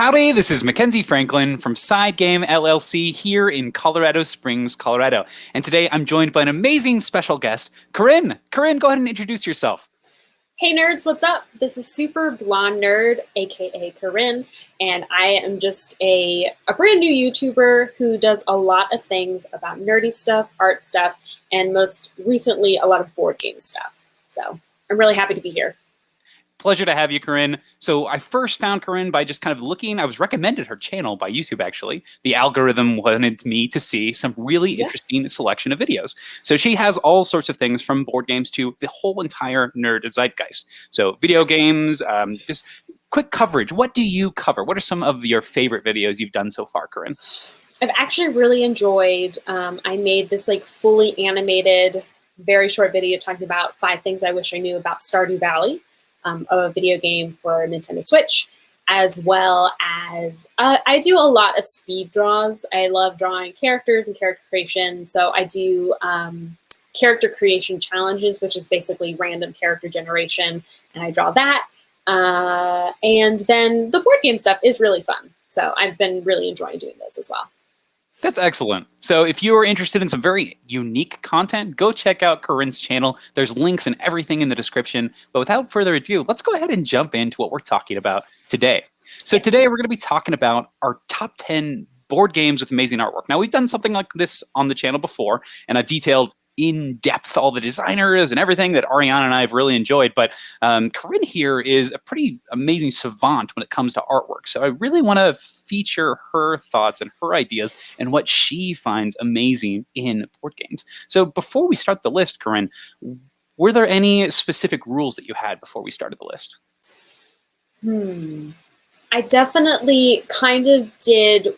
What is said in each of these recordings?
Howdy, this is Mackenzie Franklin from SideGame LLC here in Colorado Springs, Colorado. And today I'm joined by an amazing special guest, Corinn. Corinn, go ahead and introduce yourself. Hey nerds, what's up? This is Superblondenerd, aka Corinn, and I am just a brand new YouTuber who does a lot of things about nerdy stuff, art stuff, and most recently a lot of board game stuff. So I'm really happy to be here. Pleasure to have you, Corinn. So I first found Corinn by just kind of looking. I was recommended her channel by YouTube, actually. The algorithm wanted me to see some really interesting selection of videos. So she has all sorts of things from board games to the whole entire nerd zeitgeist. So video games, just quick coverage. What do you cover? What are some of your favorite videos you've done so far, Corinn? I've actually really enjoyed, I made this like fully animated, very short video talking about 5 things I wish I knew about Stardew Valley. A video game for Nintendo Switch, as well as I do a lot of speed draws. I love drawing characters and character creation, so I do character creation challenges, which is basically random character generation, and I draw that. And then the board game stuff is really fun, so I've been really enjoying doing those as well. That's excellent. So if you are interested in some very unique content, go check out Corinn's channel. There's links and everything in the description. But without further ado, let's go ahead and jump into what we're talking about today. So today we're going to be talking about our top 10 board games with amazing artwork. Now, we've done something like this on the channel before, and I've detailed in depth all the designers and everything that Ariana and I have really enjoyed. But Corinn here is a pretty amazing savant when it comes to artwork. So I really want to feature her thoughts and her ideas and what she finds amazing in board games. So before we start the list, Corinn, were there any specific rules that you had before we started the list? I definitely kind of did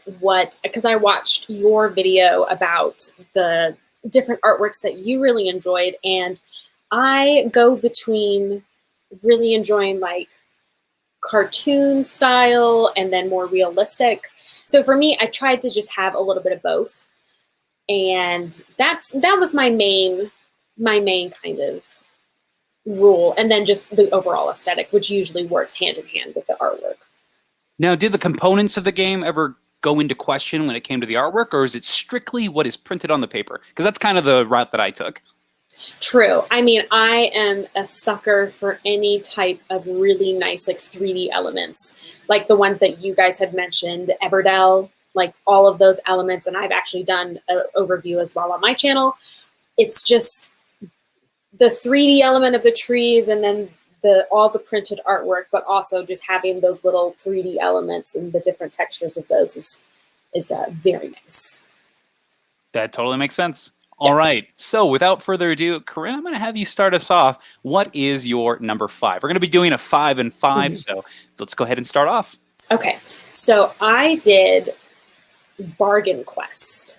because I watched your video about the different artworks that you really enjoyed, and I go between really enjoying like cartoon style and then more realistic. So for me, I tried to just have a little bit of both, and that was my main kind of rule, and then just the overall aesthetic, which usually works hand in hand with the artwork. Now, did the components of the game ever go into question when it came to the artwork, or is it strictly what is printed on the paper? Because that's kind of the route that I took. True. I mean, I am a sucker for any type of really nice like 3D elements, like the ones that you guys had mentioned, Everdell, like all of those elements, and I've actually done an overview as well on my channel. It's just the 3D element of the trees, and then all the printed artwork, but also just having those little 3D elements and the different textures of those is very nice. That totally makes sense. All right. So without further ado, Corinn, I'm going to have you start us off. What is your number 5? We're going to be doing a 5 and 5, so let's go ahead and start off. Okay. So I did Bargain Quest.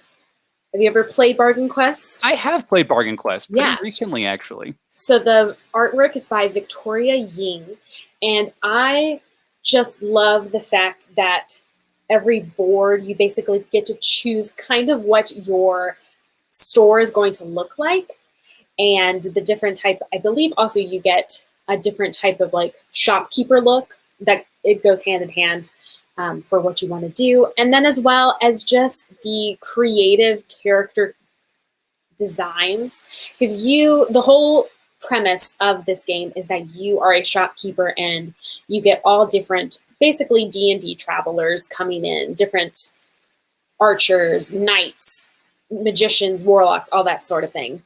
Have you ever played Bargain Quest? I have played Bargain Quest pretty Yeah. recently, actually. So the artwork is by Victoria Ying, and I just love the fact that every board you basically get to choose kind of what your store is going to look like, and the different type. I believe also you get a different type of like shopkeeper look that it goes hand in hand for what you want to do, and then as well as just the creative character designs, because the whole premise of this game is that you are a shopkeeper and you get all different, basically D&D travelers coming in, different archers, knights, magicians, warlocks, all that sort of thing,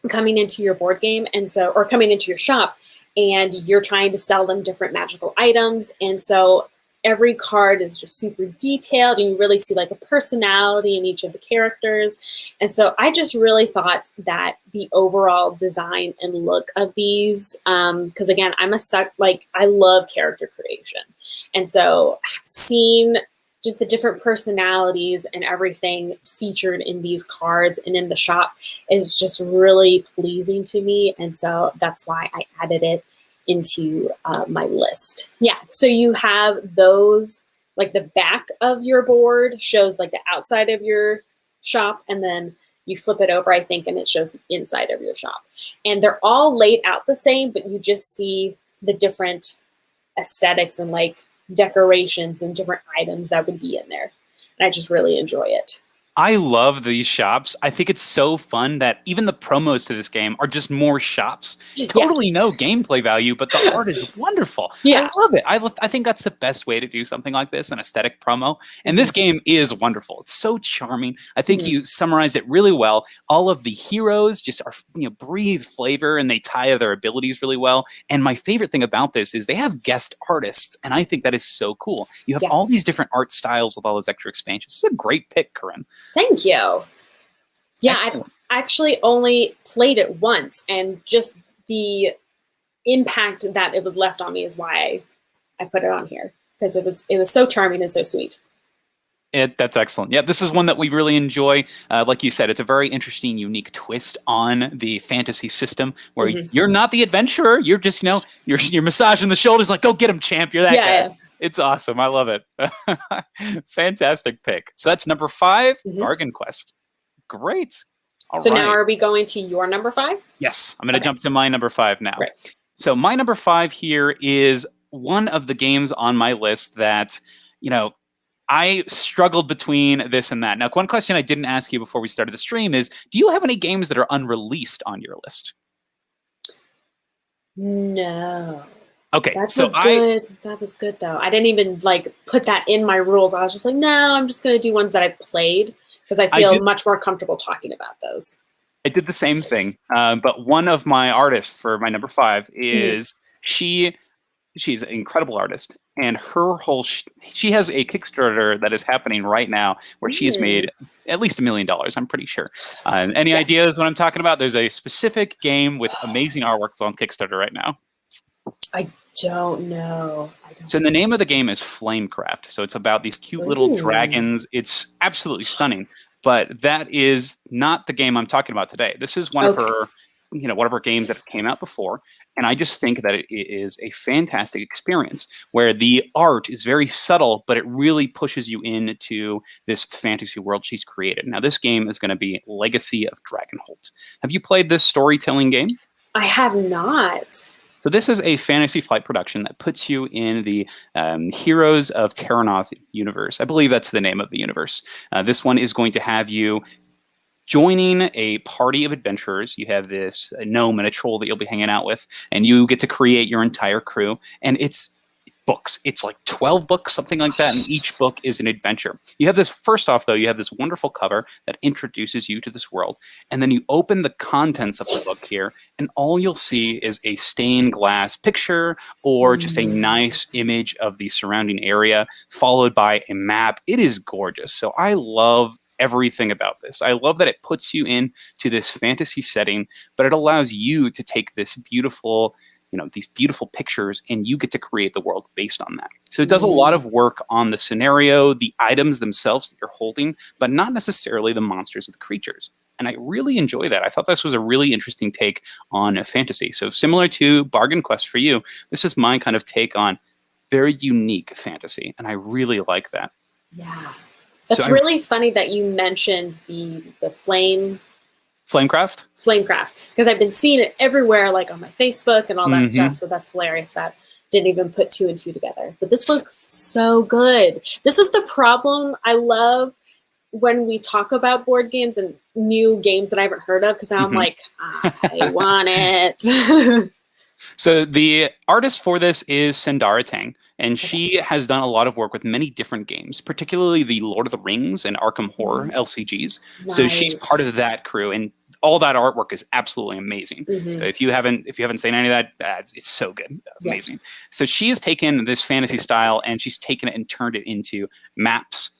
coming into your board game, and so, or coming into your shop, and you're trying to sell them different magical items, and so every card is just super detailed, and you really see like a personality in each of the characters. And so I just really thought that the overall design and look of these, because again, I love character creation. And so seeing just the different personalities and everything featured in these cards and in the shop is just really pleasing to me. And so that's why I added it into my list. Yeah, so you have those, like the back of your board shows like the outside of your shop, and then you flip it over, I think, and it shows the inside of your shop. And they're all laid out the same, but you just see the different aesthetics and like decorations and different items that would be in there. And I just really enjoy it. I love these shops. I think it's so fun that even the promos to this game are just more shops. Totally no gameplay value, but the art is wonderful. Yeah. I love it. I think that's the best way to do something like this, an aesthetic promo. And this game is wonderful. It's so charming. I think you summarized it really well. All of the heroes just are, breathe flavor and they tie their abilities really well. And my favorite thing about this is they have guest artists, and I think that is so cool. You have all these different art styles with all those extra expansions. It's a great pick, Corinne. Thank you. Yeah, Excellent. I actually only played it once, and just the impact that it was left on me is why I put it on here, because it was so charming and so sweet. That's excellent. Yeah, this is one that we really enjoy. Like you said, it's a very interesting, unique twist on the fantasy system where you're not the adventurer. You're just, you're massaging the shoulders like, go get him, champ. You're that guy. Yeah. It's awesome. I love it. Fantastic pick. So that's number 5, Bargain Quest. Great. All right. Now are we going to your number 5? Yes. I'm going to jump to my number 5 now. Great. So my number 5 here is one of the games on my list that, I struggled between this and that. Now, one question I didn't ask you before we started the stream is, do you have any games that are unreleased on your list? No. Okay, that was good though. I didn't even put that in my rules. I was just like, no, I'm just going to do ones that I played because I feel much more comfortable talking about those. I did the same thing, but one of my artists for my number 5 is she's an incredible artist, and she has a Kickstarter that is happening right now where she has made at least $1 million. I'm pretty sure. Any ideas what I'm talking about? There's a specific game with amazing artwork that's on Kickstarter right now. I don't know. So the name of the game is Flamecraft. So it's about these cute little dragons. It's absolutely stunning. But that is not the game I'm talking about today. This is one of her, one of her games that came out before. And I just think that it is a fantastic experience where the art is very subtle, but it really pushes you into this fantasy world she's created. Now, this game is going to be Legacy of Dragonholt. Have you played this storytelling game? I have not. So this is a Fantasy Flight production that puts you in the Heroes of Terranoth universe. I believe that's the name of the universe. This one is going to have you joining a party of adventurers. You have this gnome and a troll that you'll be hanging out with, and you get to create your entire crew. And it's books. It's like 12 books, something like that, and each book is an adventure. You have this, first off, though, you have this wonderful cover that introduces you to this world, and then you open the contents of the book here, and all you'll see is a stained glass picture or just a nice image of the surrounding area, followed by a map. It is gorgeous. So I love everything about this. I love that it puts you into this fantasy setting, but it allows you to take this beautiful these beautiful pictures, and you get to create the world based on that. So it does a lot of work on the scenario, the items themselves that you're holding, but not necessarily the monsters or the creatures. And I really enjoy that. I thought this was a really interesting take on fantasy. So similar to Bargain Quest for you, this is my kind of take on very unique fantasy, and I really like that. Yeah. That's really funny that you mentioned the Flamecraft, because I've been seeing it everywhere, on my Facebook and all that stuff. So that's hilarious. That didn't even put 2 and 2 together. But this looks so good. This is the problem. I love when we talk about board games and new games that I haven't heard of, because now I'm like, I want it. So the artist for this is Sendara Tang, and she has done a lot of work with many different games, particularly the Lord of the Rings and Arkham Horror LCGs. Nice. So she's part of that crew, and all that artwork is absolutely amazing. So if you haven't seen any of that, it's so good, amazing. So she has taken this fantasy style and she's taken it and turned it into maps,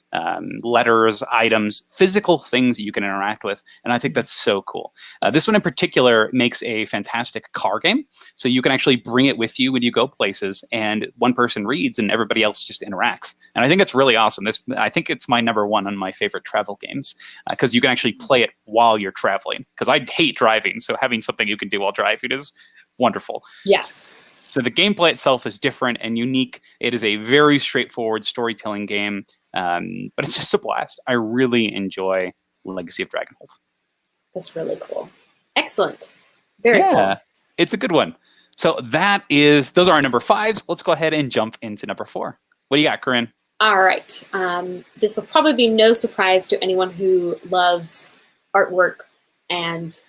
letters, items, physical things that you can interact with. And I think that's so cool. This one in particular makes a fantastic car game. So you can actually bring it with you when you go places, and one person reads and everybody else just interacts. And I think it's really awesome. I think it's my number 1 on my favorite travel games, because you can actually play it while you're traveling, because I hate driving. So having something you can do while driving is wonderful. Yes. So the gameplay itself is different and unique. It is a very straightforward storytelling game. But it's just a blast. I really enjoy Legacy of Dragonholt. That's really cool. Excellent. Very cool. It's a good one. So those are our number 5s. Let's go ahead and jump into number 4. What do you got, Corinne? All right. This will probably be no surprise to anyone who loves artwork and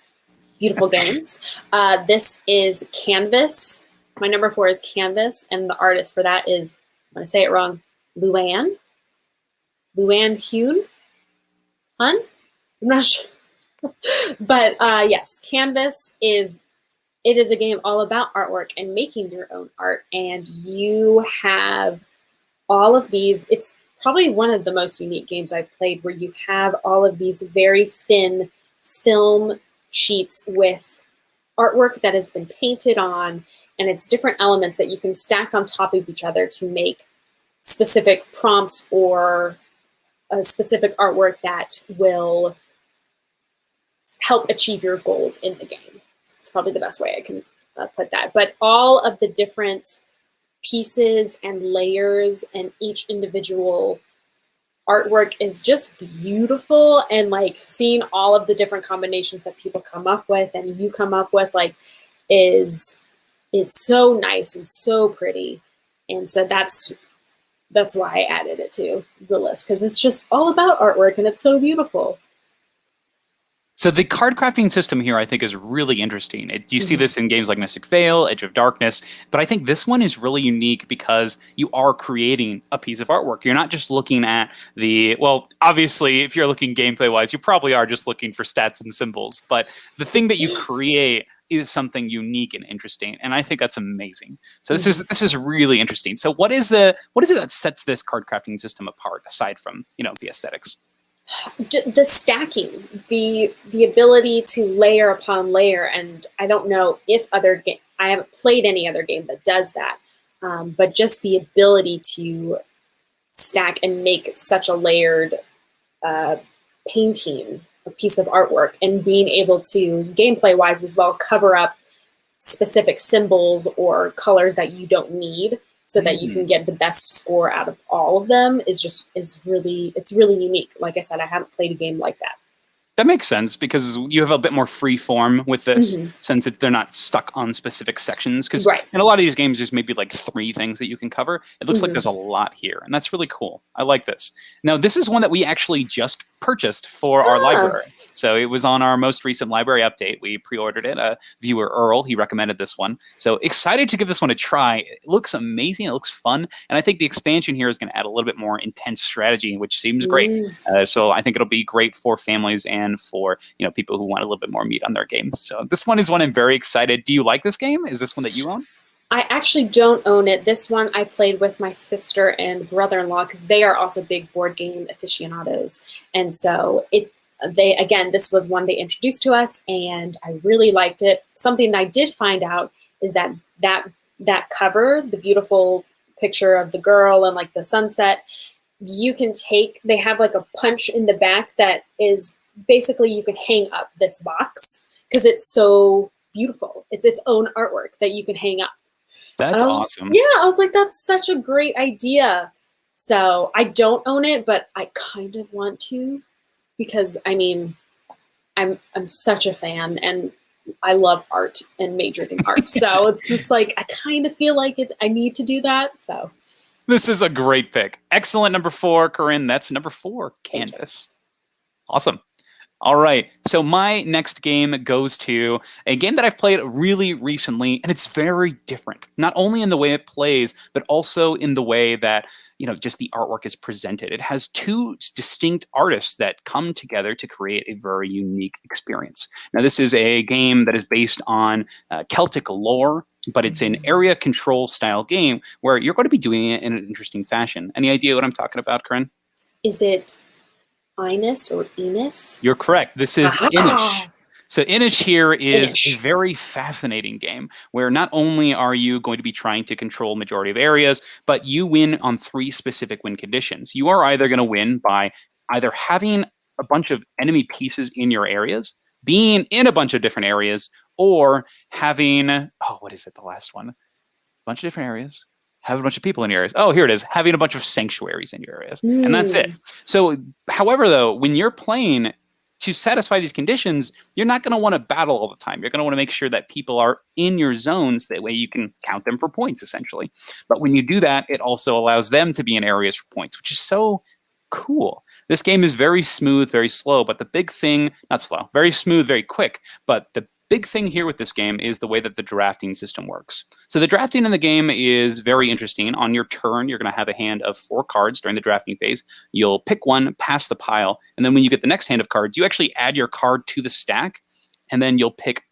beautiful games. This is Canvas. My number 4 is Canvas, and the artist for that is, I'm going to say it wrong, Luann Hune? I'm not sure. But yes, Canvas is a game all about artwork and making your own art, and you have all of these. It's probably one of the most unique games I've played, where you have all of these very thin film sheets with artwork that has been painted on, and it's different elements that you can stack on top of each other to make specific prompts or a specific artwork that will help achieve your goals in the game. It's probably the best way I can put that. But all of the different pieces and layers and each individual artwork is just beautiful, and like seeing all of the different combinations that people come up with and you come up with like is so nice and so pretty. And so that's why I added it to the list, because it's just all about artwork and it's so beautiful. So the card crafting system here, I think, is really interesting. You see this in games like Mystic Vale, Edge of Darkness, but I think this one is really unique because you are creating a piece of artwork. You're not just looking at well, obviously, if you're looking gameplay-wise, you probably are just looking for stats and symbols, but the thing that you create is something unique and interesting, and I think that's amazing. So this is really interesting. So what is it that sets this card crafting system apart, aside from the aesthetics? The stacking, the ability to layer upon layer, and I don't know if I haven't played any other game that does that, but just the ability to stack and make such a layered painting, a piece of artwork, and being able to, gameplay-wise as well, cover up specific symbols or colors that you don't need, so that you can get the best score out of all of them is really unique. Like I said, I haven't played a game like that. That makes sense, because you have a bit more free form with this, since they're not stuck on specific sections. Because in a lot of these games, there's maybe like 3 things that you can cover. It looks like there's a lot here, and that's really cool. I like this. Now, this is one that we actually just purchased for our library. So it was on our most recent library update. We pre-ordered it. Viewer Earl, he recommended this one. So excited to give this one a try. It looks amazing. It looks fun. And I think the expansion here is going to add a little bit more intense strategy, which seems great. So I think it'll be great for families and for people who want a little bit more meat on their games. So this one is one I'm very excited. Do you like this game? Is this one that you own? I actually don't own it. This one I played with my sister and brother-in-law, because they are also big board game aficionados. And so this was one they introduced to us, and I really liked it. Something I did find out is that cover, the beautiful picture of the girl and like the sunset, they have like a punch in the back that is basically, you can hang up this box because it's so beautiful. It's its own artwork that you can hang up. That's awesome. I was like, that's such a great idea. So I don't own it, but I kind of want to, because I'm such a fan, and I love art and majored in art. So it's just like, I kind of feel like I need to do that. So this is a great pick. Excellent. Number 4, Corinne. That's number 4, Canvas. Awesome. All right, so my next game goes to a game that I've played really recently, and it's very different. Not only in the way it plays, but also in the way that, just the artwork is presented. It has 2 distinct artists that come together to create a very unique experience. Now, this is a game that is based on Celtic lore, but it's an area control style game where you're going to be doing it in an interesting fashion. Any idea what I'm talking about, Corinne? Is it Innis or Enis? You're correct. This is Inish. So Inish here is a very fascinating game where not only are you going to be trying to control majority of areas, but you win on 3 specific win conditions. You are either going to win by either having a bunch of enemy pieces in your areas, being in a bunch of different areas, or having, what is it, the last one? A bunch of different areas. Have a bunch of people in your areas. Oh, here it is. Having a bunch of sanctuaries in your areas. And that's it. So, however, though, when you're playing to satisfy these conditions, you're not going to want to battle all the time. You're going to want to make sure that people are in your zones. That way you can count them for points, essentially. But when you do that, it also allows them to be in areas for points, which is so cool. This game is very smooth, very slow, but the big thing, not slow, very smooth, very quick, but the big thing here with this game is the way that the drafting system works. So the drafting in the game is very interesting. On your turn, you're going to have a hand of 4 cards during the drafting phase. You'll pick one, pass the pile, and then when you get the next hand of cards, you actually add your card to the stack, and then you'll pick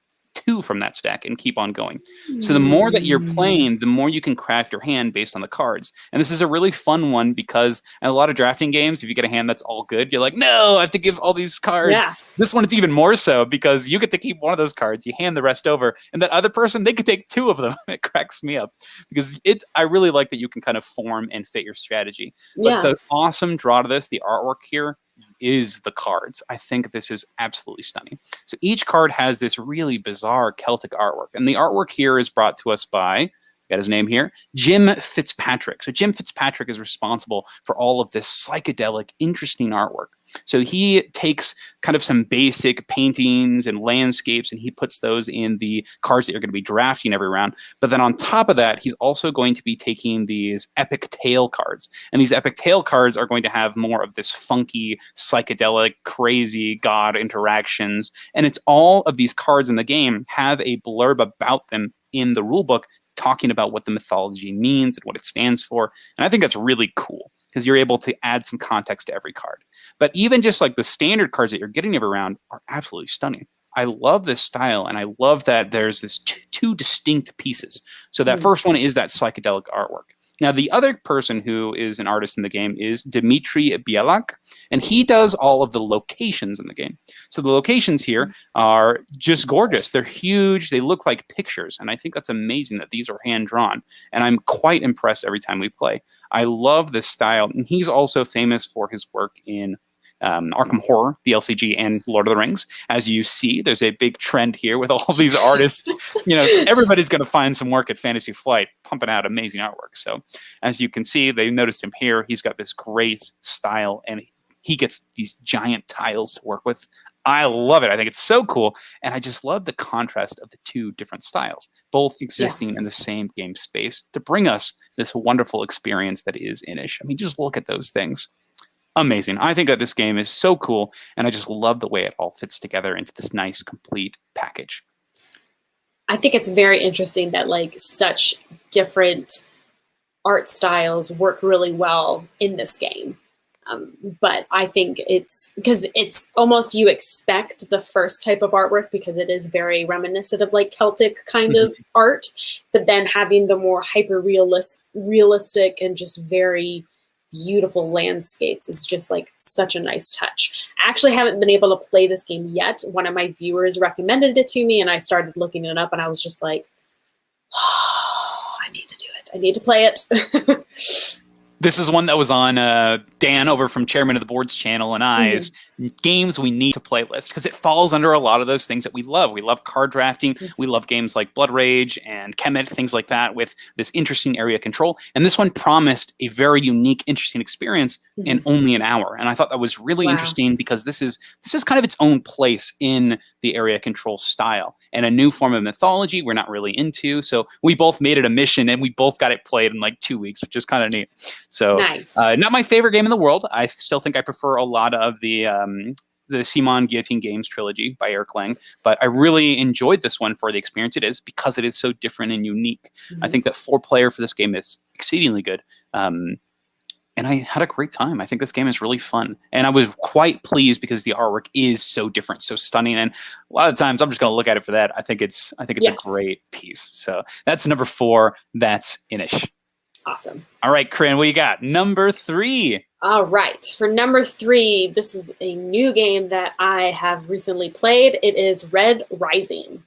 2 from that stack and keep on going. So the more that you're playing, the more you can craft your hand based on the cards. And this is a really fun one because in a lot of drafting games, if you get a hand that's all good, you're like, no, I have to give all these cards. Yeah. This one, it's even more so because you get to keep one of those cards, you hand the rest over, and that other person, they could take 2 of them. It cracks me up because I really like that you can kind of form and fit your strategy. But the awesome draw to this, the artwork here, is the cards. I think this is absolutely stunning. So each card has this really bizarre Celtic artwork. And the artwork here is brought to us by, got his name here, Jim Fitzpatrick. So Jim Fitzpatrick is responsible for all of this psychedelic, interesting artwork. So he takes kind of some basic paintings and landscapes, and he puts those in the cards that you're going to be drafting every round. But then on top of that, he's also going to be taking these epic tale cards. And these epic tale cards are going to have more of this funky, psychedelic, crazy god interactions. And it's all of these cards in the game have a blurb about them in the rulebook, talking about what the mythology means and what it stands for. And I think that's really cool because you're able to add some context to every card. But even just like the standard cards that you're getting every round are absolutely stunning. I love this style, and I love that there's this two distinct pieces. So that first one is that psychedelic artwork. Now, the other person who is an artist in the game is Dimitrievski, and he does all of the locations in the game. So the locations here are just gorgeous. They're huge. They look like pictures, and I think that's amazing that these are hand-drawn, and I'm quite impressed every time we play. I love this style, and he's also famous for his work in Arkham Horror, the LCG, and Lord of the Rings. As you see, there's a big trend here with all these artists. Everybody's going to find some work at Fantasy Flight pumping out amazing artwork. So as you can see, they noticed him here. He's got this great style, and he gets these giant tiles to work with. I love it. I think it's so cool. And I just love the contrast of the 2 different styles, both existing in the same game space to bring us this wonderful experience that is Inis. I mean, just look at those things. Amazing. I think that this game is so cool, and I just love the way it all fits together into this nice, complete package. I think it's very interesting that such different art styles work really well in this game. But I think it's because it's almost you expect the first type of artwork because it is very reminiscent of Celtic kind of art, but then having the more hyper realistic and just very beautiful landscapes is just such a nice touch. I actually haven't been able to play this game yet. One of my viewers recommended it to me, and I started looking it up, and I was just like, oh, I need to do it. I need to play it. This is one that was on Dan over from Chairman of the Board's channel and I's games we need to play list because it falls under a lot of those things that we love. We love card drafting. We love games like Blood Rage and Kemet, things like that with this interesting area control. And this one promised a very unique, interesting experience in only an hour. And I thought that was really interesting because this is kind of its own place in the area control style and a new form of mythology we're not really into. So we both made it a mission and we both got it played in 2 weeks, which is kind of neat. So nice. Not my favorite game in the world. I still think I prefer a lot of the Simon Guillotine Games trilogy by Eric Lang, but I really enjoyed this one for the experience it is because it is so different and unique. I think that 4-player for this game is exceedingly good. And I had a great time. I think this game is really fun. And I was quite pleased because the artwork is so different, so stunning. And a lot of times I'm just going to look at it for that. I think it's a great piece. So that's number 4. That's Inis. Awesome. All right, Corinn, what you got? Number 3. All right. For number 3, this is a new game that I have recently played. It is Red Rising.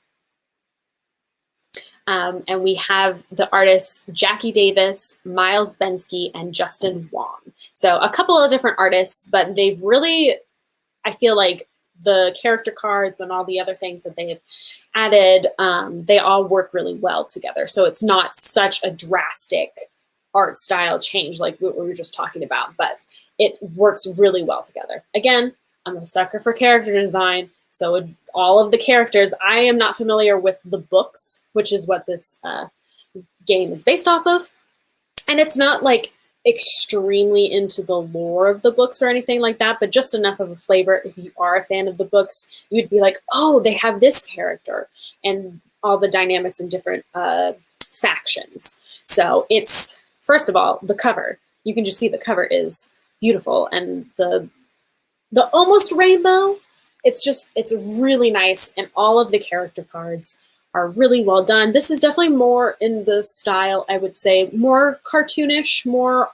And we have the artists Jackie Davis, Miles Bensky, and Justin Wong. So a couple of different artists, but they've really, I feel like the character cards and all the other things that they've added, they all work really well together. So it's not such a drastic art style change like what we were just talking about, but it works really well together. Again, I'm a sucker for character design. So all of the characters, I am not familiar with the books, which is what this game is based off of. And it's not like extremely into the lore of the books or anything like that, but just enough of a flavor. If you are a fan of the books, you'd be like, oh, they have this character and all the dynamics in different factions. So it's, first of all, the cover. You can just see the cover is beautiful, and the almost rainbow, it's really nice, and all of the character cards are really well done. This is definitely more in the style, I would say, more cartoonish, more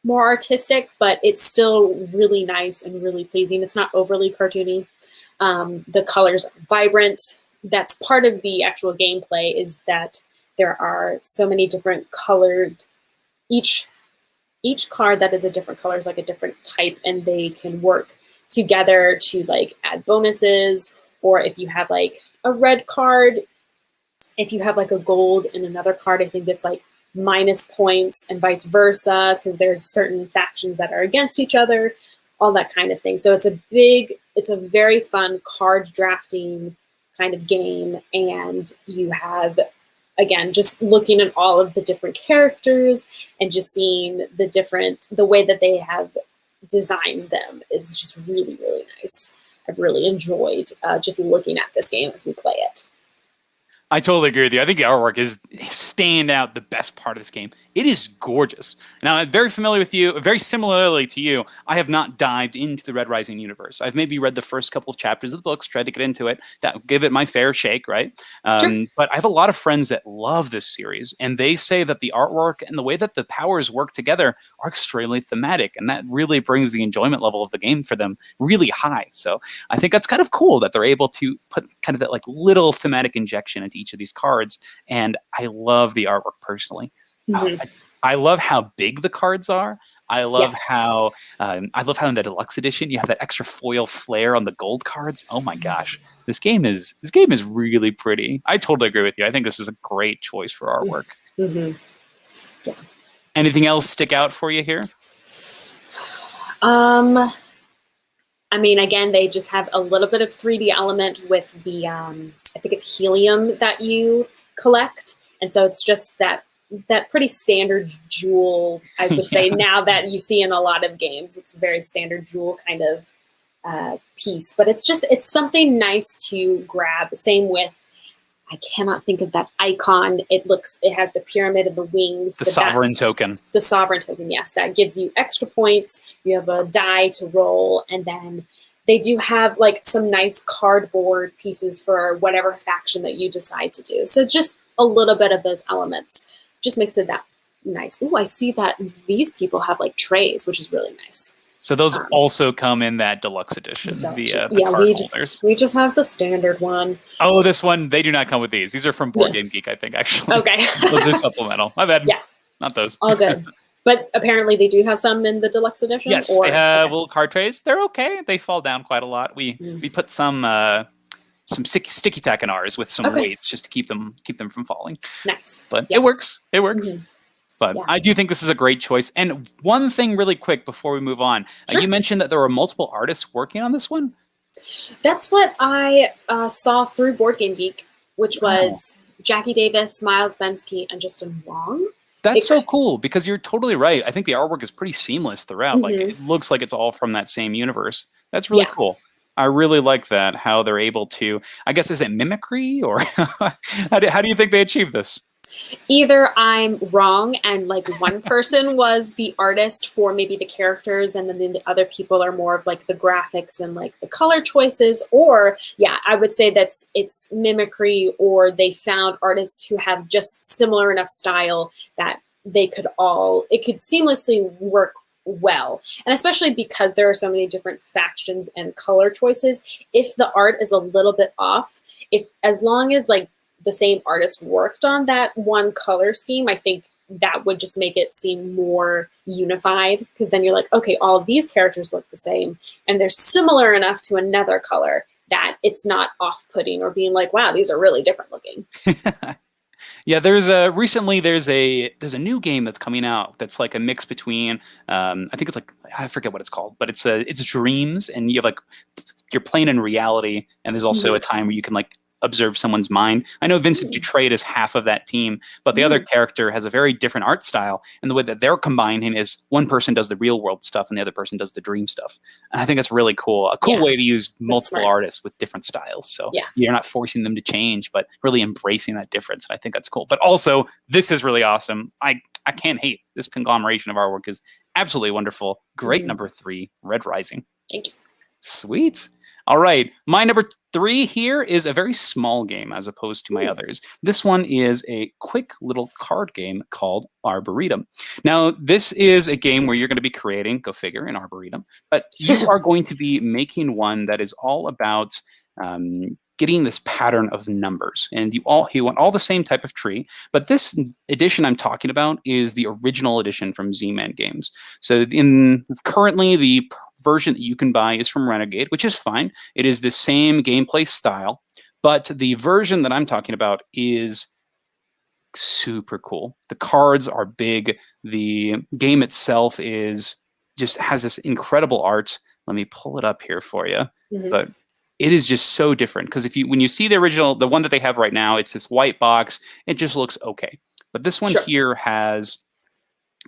artistic, but it's still really nice and really pleasing. It's not overly cartoony. The colors are vibrant. That's part of the actual gameplay, is that there are so many different colored, each card that is a different color is like a different type, and they can work together to like add bonuses, or if you have like a red card, if you have like a gold in another card, I think it's like minus points, and vice versa, because there's certain factions that are against each other, all that kind of thing. So it's a very fun card drafting kind of game, and you have, again, just looking at all of the different characters and just seeing the way that they have designed them is just really, really nice. I've really enjoyed just looking at this game as we play it. I totally agree with you. I think the artwork is stand out the best part of this game. It is gorgeous. Now, I'm very familiar with you, very similarly to you, I have not dived into the Red Rising universe. I've maybe read the first couple of chapters of the books, tried to get into it, give it my fair shake, right? Sure. But I have a lot of friends that love this series, and they say that the artwork and the way that the powers work together are extremely thematic, and that really brings the enjoyment level of the game for them really high. So I think that's kind of cool that they're able to put kind of that like little thematic injection into each of these cards, and I love the artwork personally. Mm-hmm. I love how big the cards are. I love Yes. how in the deluxe edition you have that extra foil flare on the gold cards. Oh my gosh, this game is really pretty. I totally agree with you. I think this is a great choice for artwork. Mm-hmm. Yeah. Anything else stick out for you here? I mean, again, they just have a little bit of 3D element with the, I think it's helium that you collect. And so it's just that pretty standard jewel, I would say, now that you see in a lot of games. It's a very standard jewel kind of piece. But it's something nice to grab. Same with, I cannot think of that icon. It has the pyramid of the wings. The sovereign token. The sovereign token, yes. That gives you extra points. You have a die to roll. And then they do have like some nice cardboard pieces for whatever faction that you decide to do. So it's just a little bit of those elements. Just makes it that nice. Ooh, I see that these people have like trays, which is really nice. So those also come in that deluxe edition. The card holders. We just have the standard one. Oh, this one, they do not come with these. These are from Board Game Geek, I think, actually. Okay. Those are supplemental. My bad. Yeah. Not those. All good. But apparently they do have some in the deluxe edition? Yes, they have little card trays. They're okay. They fall down quite a lot. We put some sticky tack in ours with some weights just to keep them from falling. Nice. But it works. It works. Mm-hmm. But I do think this is a great choice. And one thing really quick before we move on. Sure. You mentioned that there were multiple artists working on this one? That's what I saw through Board Game Geek, which was Jackie Davis, Miles Bensky, and Justin Wong. That's so cool, because you're totally right. I think the artwork is pretty seamless throughout. Like, it looks like it's all from that same universe. That's really cool. I really like that, how they're able to, I guess, is it mimicry, or how do you think they achieve this? Either I'm wrong and like one person was the artist for maybe the characters, and then the other people are more of like the graphics and like the color choices, or I would say it's mimicry, or they found artists who have just similar enough style that it could seamlessly work well. And especially because there are so many different factions and color choices, if the art is a little bit off, as long as like the same artist worked on that one color scheme, I think that would just make it seem more unified, because then you're like, okay, all of these characters look the same and they're similar enough to another color that it's not off-putting or being like, wow, these are really different looking. Yeah, recently there's a new game that's coming out that's like a mix between I think it's like I forget what it's called, but it's dreams, and you have like you're playing in reality, and there's also Mhm. a time where you can like observe someone's mind. I know Vincent Mm. Dutrait is half of that team, but the other Mm. character has a very different art style, and the way that they're combining is one person does the real world stuff and the other person does the dream stuff. And I think that's really cool. A cool Yeah, way to use that's multiple smart. artists with different styles. So Yeah. you're not forcing them to change, but really embracing that difference. And I think that's cool. But also, this is really awesome. I can't hate this conglomeration of artwork is absolutely wonderful. Great Mhm. number 3, Red Rising. Thank you. Sweet. All right. My number 3 here is a very small game as opposed to my Ooh. others. This one is a quick little card game called Arboretum. Now, this is a game where you're going to be creating, go figure, an arboretum, but you are going to be making one that is all about getting this pattern of numbers. And you want all the same type of tree, but this edition I'm talking about is the original edition from Z-Man Games. So currently the version that you can buy is from Renegade, which is fine. It is the same gameplay style, but the version that I'm talking about is super cool. The cards are big. The game itself just has this incredible art. Let me pull it up here for you. Mhm. But it is just so different because when you see the original, the one that they have right now, it's this white box. It just looks okay. But this one Sure. here has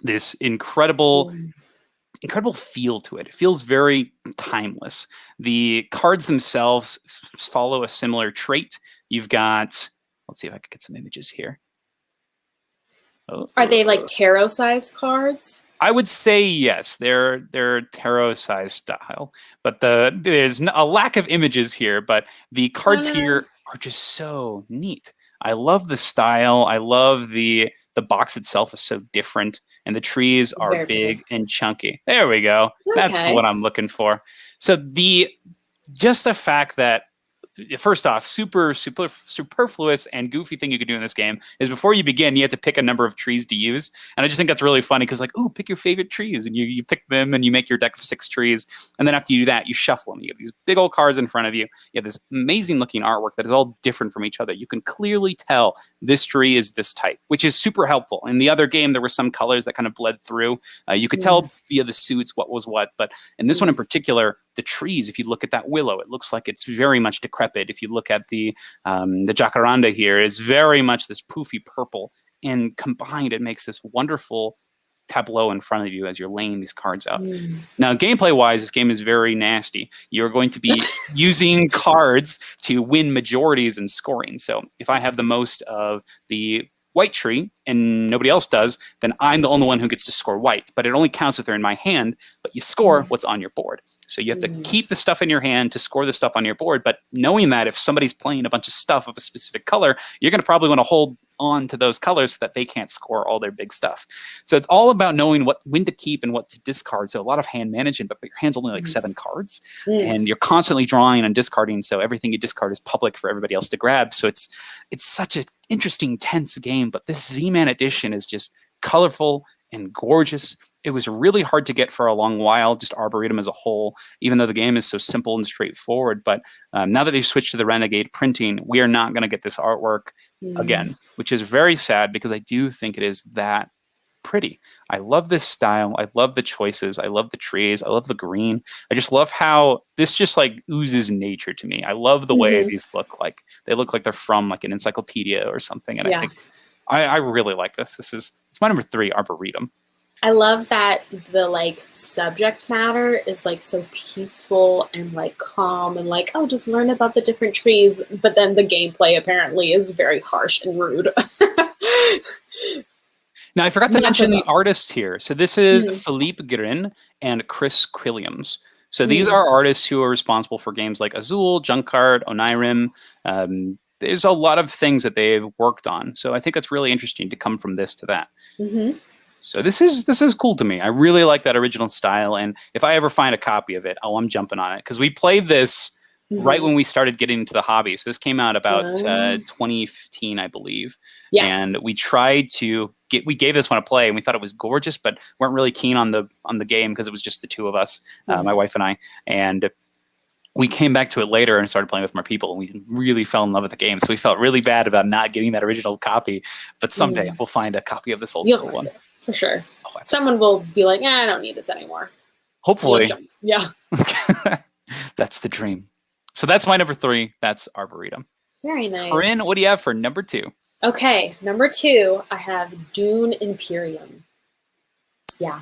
this incredible feel to it. It feels very timeless. The cards themselves follow a similar trait. You've got, let's see if I can get some images here. Are they like tarot-sized cards? I would say yes. They're tarot-sized style, but there's a lack of images here. But the cards here are just so neat. I love the style. I love the box itself is so different, and the trees It's are very big pretty. and chunky. There we go. That's Okay. what I'm looking for. So just the fact that first off, super superfluous and goofy thing you could do in this game is before you begin, you have to pick a number of trees to use. And I just think that's really funny because like, oh, pick your favorite trees. And you pick them and you make your deck of 6 trees. And then after you do that, you shuffle them. You have these big old cards in front of you. You have this amazing looking artwork that is all different from each other. You can clearly tell this tree is this type, which is super helpful. In the other game, there were some colors that kind of bled through. You could tell via the suits what was what. But in this one in particular, the trees, if you look at that willow, it looks like it's very much decrepit. If you look at the jacaranda here, is very much this poofy purple, and combined it makes this wonderful tableau in front of you as you're laying these cards out. Now, gameplay-wise, this game is very nasty. You're going to be using cards to win majorities in scoring. So if I have the most of the white tree and nobody else does, then I'm the only one who gets to score white. But it only counts if they're in my hand, but you score what's on your board. So you have to keep the stuff in your hand to score the stuff on your board. But knowing that if somebody's playing a bunch of stuff of a specific color, you're going to probably want to hold on to those colors so that they can't score all their big stuff. So it's all about knowing when to keep and what to discard. So a lot of hand management, but your hand's only like 7 cards. And you're constantly drawing and discarding. So everything you discard is public for everybody else to grab. So it's such an interesting, tense game. But this Z-Man edition is just colorful and gorgeous. It was really hard to get for a long while, just Arboretum as a whole, even though the game is so simple and straightforward. But now that they've switched to the Renegade printing, we are not going to get this artwork again, which is very sad because I do think it is that pretty. I love this style. I love the choices. I love the trees. I love the green. I just love how this just like oozes nature to me. I love the way these look like. They look like they're from like an encyclopedia or something. And I think I really like this. It's my number 3, Arboretum. I love that the like subject matter is like so peaceful and like calm and like, oh, just learn about the different trees. But then the gameplay apparently is very harsh and rude. Now, I forgot to mention the artists here. So this is Philippe Guerin and Chris Quilliams. So these are artists who are responsible for games like Azul, Junkard, Onirim. There's a lot of things that they've worked on. So I think it's really interesting to come from this to that. So this is cool to me. I really like that original style. And if I ever find a copy of it, I'm jumping on it. Because we played this right when we started getting into the hobby. So this came out about 2015, I believe. Yeah. And we tried to we gave this one a play, and we thought it was gorgeous, but weren't really keen on the game because it was just the two of us, my wife and I. And we came back to it later and started playing with more people, and we really fell in love with the game. So we felt really bad about not getting that original copy. But someday we'll find a copy of this old school one. For sure. Oh, someone will be like, I don't need this anymore. Hopefully. Yeah. That's the dream. So that's my number 3. That's Arboretum. Very nice. Corinn, what do you have for number 2? Okay, number 2, I have Dune Imperium. Yeah,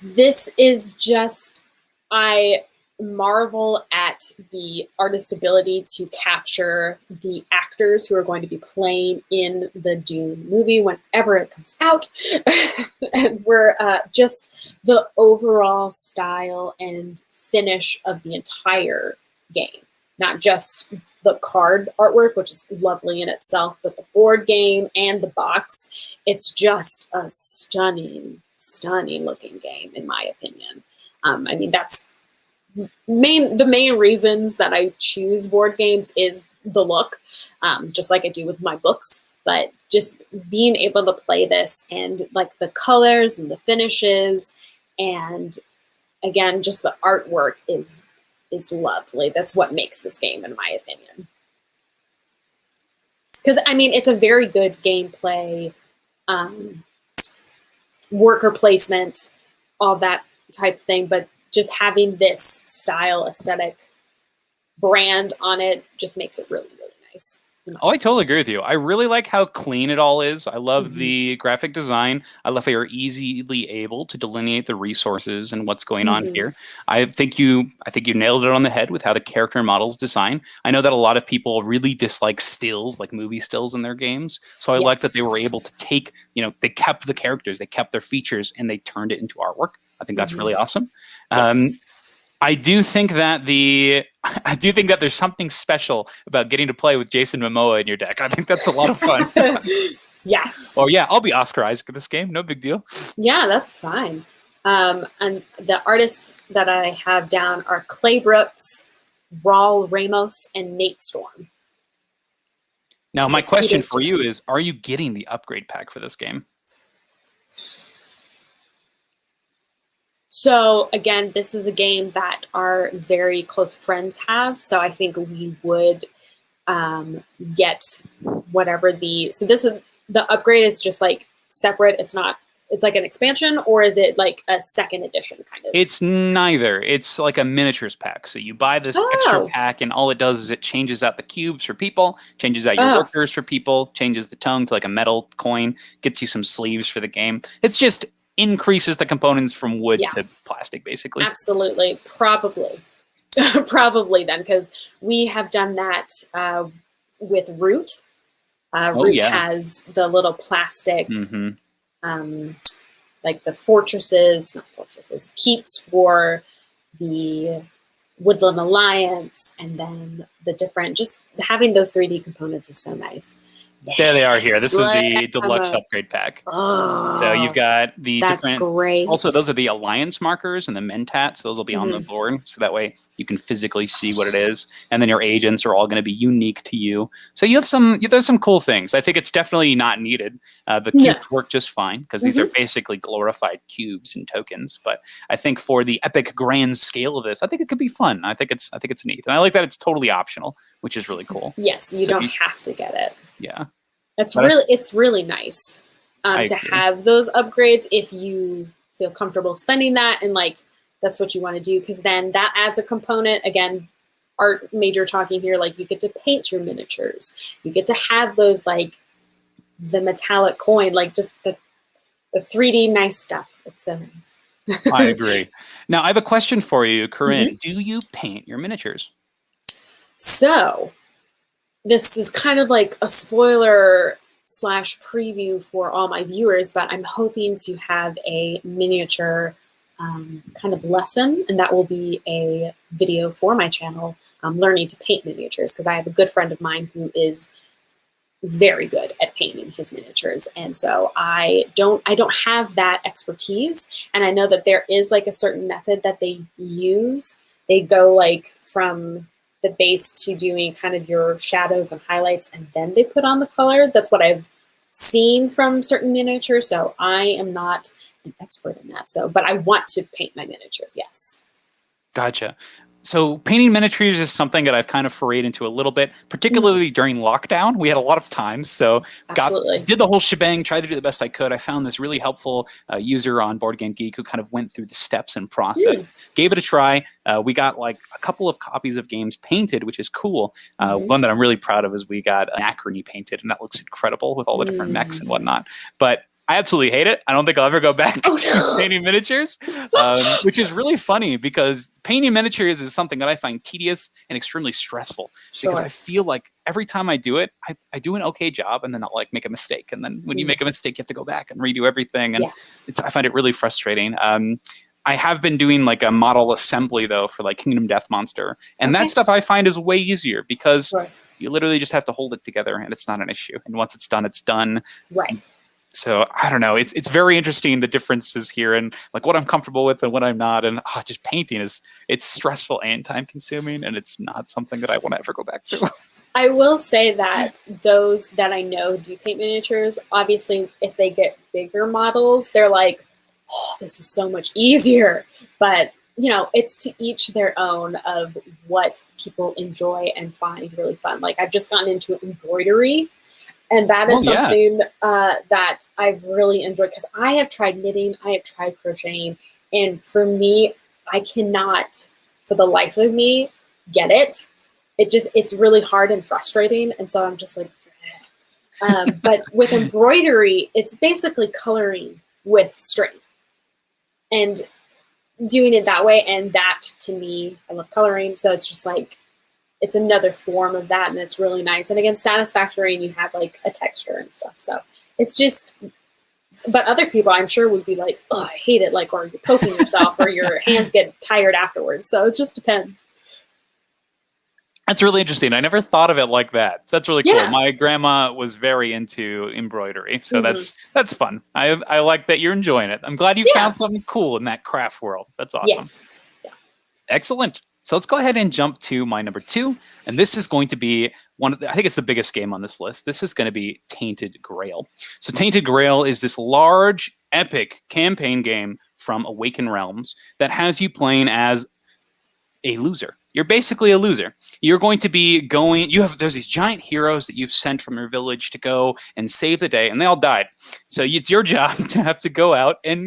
this is just, I marvel at the artist's ability to capture the actors who are going to be playing in the Dune movie whenever it comes out. And we're just the overall style and finish of the entire game, not just the card artwork, which is lovely in itself, but the board game and the box. It's just a stunning looking game, in my opinion. I mean, that's the main reasons that I choose board games is the look, just like I do with my books. But just being able to play this and like the colors and the finishes, and again, just the artwork is lovely. That's what makes this game, in my opinion. Because I mean, it's a very good gameplay, worker placement, all that type of thing. But just having this style, aesthetic, brand on it just makes it really, really nice. Oh, I totally agree with you. I really like how clean it all is. I love the graphic design. I love how you're easily able to delineate the resources and what's going on here. I think you nailed it on the head with how the character models design. I know that a lot of people really dislike stills, like movie stills in their games. So I like that they were able to take, they kept the characters, they kept their features, and they turned it into artwork. I think that's really awesome. Yes. I do think that there's something special about getting to play with Jason Momoa in your deck. I think that's a lot of fun. Yes. Oh yeah, I'll be Oscar Isaac in this game. No big deal. Yeah, that's fine. And the artists that I have down are Clay Brooks, Raul Ramos, and Nate Storm. Now, my question for you is, are you getting the upgrade pack for this game? So again, this is a game that our very close friends have. So I think we would get whatever so this is, the upgrade is just like separate. It's like an expansion, or is it like a second edition kind of? It's neither. It's like a miniatures pack. So you buy this extra pack, and all it does is it changes out the cubes for people, changes out your workers for people, changes the tongue to like a metal coin, gets you some sleeves for the game. It's just increases the components from wood to plastic, basically. Absolutely. Probably then, because we have done that with Root. Root has the little plastic, like the keeps for the Woodland Alliance, and then the different, just having those 3D components is so nice. There they are here. This is the deluxe upgrade pack. Oh, so you've got the that's different. Great. Also, those are the alliance markers and the mentats. Those will be on the board, so that way you can physically see what it is. And then your agents are all going to be unique to you. So there's some cool things. I think it's definitely not needed. The cubes work just fine because these are basically glorified cubes and tokens. But I think for the epic grand scale of this, I think it could be fun. I think it's neat, and I like that it's totally optional, which is really cool. Yes, you don't have to get it. Yeah. It's really nice to have those upgrades if you feel comfortable spending that, and like that's what you want to do, because then that adds a component. Again, art major talking here, like you get to paint your miniatures, you get to have those, like the metallic coin, like just the 3D nice stuff. It's so nice. I agree. Now I have a question for you, Corinne. Do you paint your miniatures? So this is kind of like a spoiler / preview for all my viewers, but I'm hoping to have a miniature kind of lesson, and that will be a video for my channel, learning to paint miniatures, because I have a good friend of mine who is very good at painting his miniatures, and so I don't have that expertise, and I know that there is like a certain method that they use. They go like from the base to doing kind of your shadows and highlights, and then they put on the color. That's what I've seen from certain miniatures. So I am not an expert in that. So, but I want to paint my miniatures. Yes. Gotcha. So painting miniatures is something that I've kind of forayed into a little bit, particularly during lockdown. We had a lot of time, so did the whole shebang, tried to do the best I could. I found this really helpful user on Board Game Geek who kind of went through the steps and process, gave it a try. We got like a couple of copies of games painted, which is cool. One that I'm really proud of is we got Anachrony painted, and that looks incredible with all the different mechs and whatnot. But I absolutely hate it. I don't think I'll ever go back to painting miniatures, which is really funny because painting miniatures is something that I find tedious and extremely stressful because I feel like every time I do it, I do an okay job and then I'll like make a mistake. And then when you make a mistake, you have to go back and redo everything. And I find it really frustrating. I have been doing like a model assembly though for like Kingdom Death Monster. And that stuff I find is way easier because you literally just have to hold it together and it's not an issue. And once it's done, it's done. Right. So I don't know. It's very interesting the differences here and like what I'm comfortable with and what I'm not. And just painting it's stressful and time consuming, and it's not something that I want to ever go back to. I will say that those that I know do paint miniatures, obviously, if they get bigger models, they're like, "Oh, this is so much easier." But you know, it's to each their own of what people enjoy and find really fun. Like I've just gotten into embroidery. And that is something that I've really enjoyed because I have tried knitting, I have tried crocheting, and for me, I cannot, for the life of me, get it. It's really hard and frustrating, and so I'm just like, but with embroidery, it's basically coloring with string, and doing it that way, and that to me, I love coloring, so it's just like, it's another form of that, and it's really nice. And again, satisfactory, and you have like a texture and stuff. So it's just, but other people I'm sure would be like, oh, I hate it. Like, or you're poking yourself or your hands get tired afterwards. So it just depends. That's really interesting. I never thought of it like that. That's really cool. My grandma was very into embroidery. So that's fun. I like that you're enjoying it. I'm glad you found something cool in that craft world. That's awesome. Yes. Excellent. So let's go ahead and jump to my number 2. And this is going to be I think it's the biggest game on this list. This is going to be Tainted Grail. So Tainted Grail is this large, epic campaign game from Awaken Realms that has you playing as a loser. You're basically a loser. You're going to be there's these giant heroes that you've sent from your village to go and save the day, and they all died. So it's your job to have to go out and,